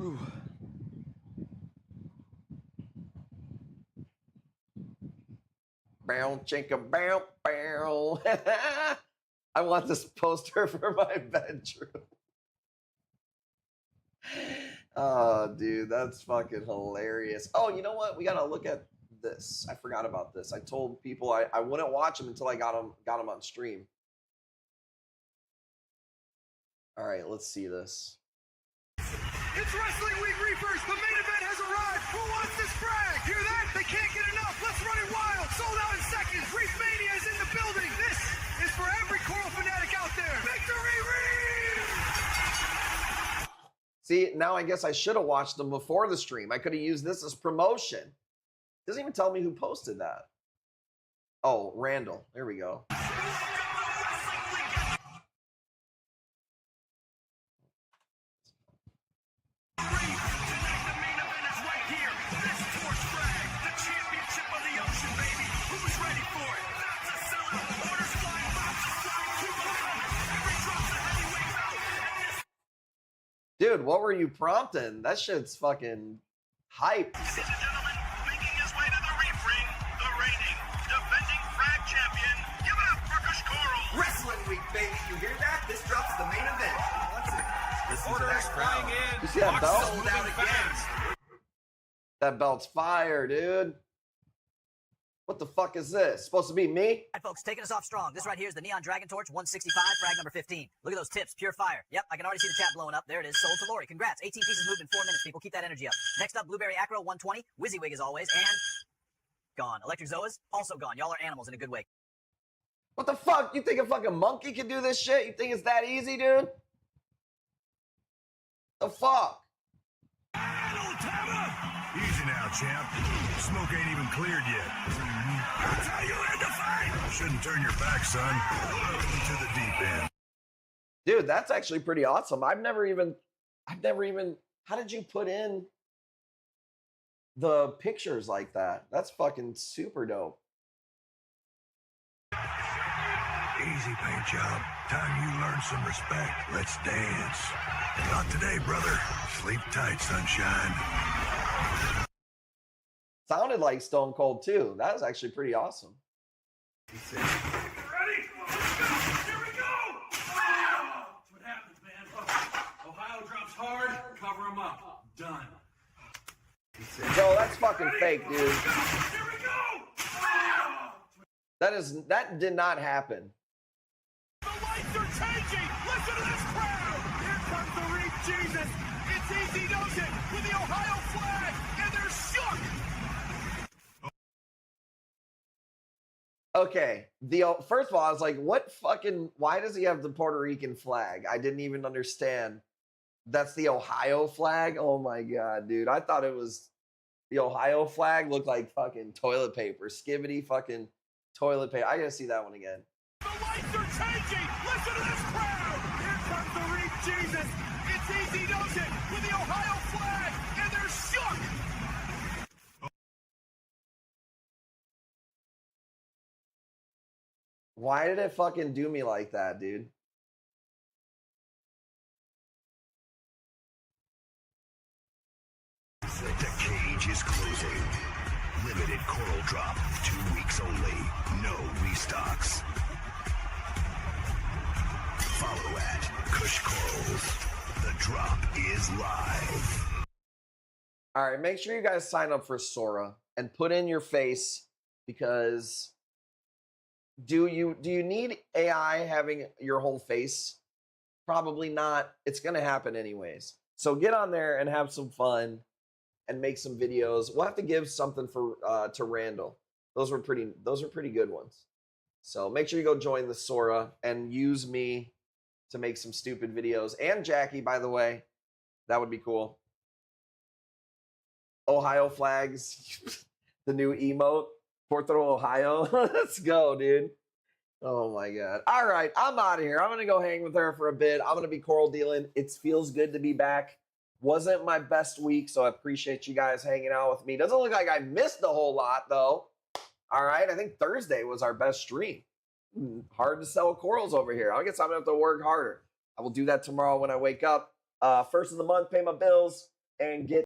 Ooh. Bow, chicka, bow, bow. I want this poster for my bedroom. Oh, dude, that's fucking hilarious. Oh, you know what? We gotta look at this. I forgot about this. I told people I wouldn't watch them until I got them on stream. All right, let's see this. It's Wrestling Week Reefers. The main event has arrived. Who wants this brag? Hear that? They can't get enough. Let's run it wild. Sold out in seconds. Reef Mania is in the building. This is for every coral fanatic out there. Victory Reef! See, now I guess I should have watched them before the stream. I could have used this as promotion. Doesn't even tell me who posted that. Oh, Randall. There we go. Dude, what were you prompting? That shit's fucking hype. Ladies and gentlemen, making his way to the Reef ring, the reigning, defending frag champion. Give it up for Kush Coral. Wrestling Week, baby. You hear that? This drops the main event. What's it? Listen to that crowd. You see that belt? Sold out again. That belt's fire, dude. What the fuck is this? Supposed to be me? All right, folks, taking us off strong. This right here is the Neon Dragon Torch 165, frag number 15. Look at those tips, pure fire. Yep, I can already see the chat blowing up. There it is, sold to Lori. Congrats, 18 pieces moved in 4 minutes, people. Keep that energy up. Next up, Blueberry Acro 120, WYSIWYG as always, and gone. Electric Zoas, also gone. Y'all are animals in a good way. What the fuck? You think a fucking monkey can do this shit? You think it's that easy, dude? The fuck? Easy now, champ. Smoke ain't even cleared yet. That's how you end a fight. Shouldn't turn your back, son. Welcome to the deep end. Dude, that's actually pretty awesome. I've never even, how did you put in the pictures like that? That's fucking super dope. Easy paint job. Time you learn some respect. Let's dance. Not today, brother. Sleep tight, sunshine. Sounded like Stone Cold too. That was actually pretty awesome. Ready? Let's go. Here we go. That's what happens, man. Ohio drops hard, cover him up. Done. Bro, that's fucking fake, dude. Here we go. That did not happen. The lights are changing. Listen to this crowd. Here comes the Reef Jesus. It's easy does it with the Ohio flag, and they're shook. Okay, first of all, I was like, why does he have the Puerto Rican flag? I didn't even understand. That's the Ohio flag? Oh my God, dude. I thought it was, the Ohio flag looked like fucking toilet paper. Skibbity fucking toilet paper. I gotta see that one again. The lights are changing. Listen to this crowd. Here comes the Reef Jesus. It's easy does it Why did it fucking do me like that, dude? The cage is closing. Limited coral drop. 2 weeks only. No restocks. Follow at Kush Corals. The drop is live. All right, make sure you guys sign up for Sora and put in your face, because do you need AI having your whole face? Probably not. It's going to happen anyways. So get on there and have some fun and make some videos. We'll have to give something for to Randall. Those are pretty good ones. So make sure you go join the Sora and use me to make some stupid videos. And Jackie, by the way, that would be cool. Ohio flags, the new emote, 4th of Ohio. Let's go, dude. Oh my God. All right, I'm out of here. I'm going to go hang with her for a bit. I'm going to be coral dealing. It feels good to be back. Wasn't my best week, so I appreciate you guys hanging out with me. Doesn't look like I missed a whole lot, though. All right, I think Thursday was our best stream. Hard to sell corals over here. I guess I'm going to have to work harder. I will do that tomorrow when I wake up. First of the month, pay my bills, and get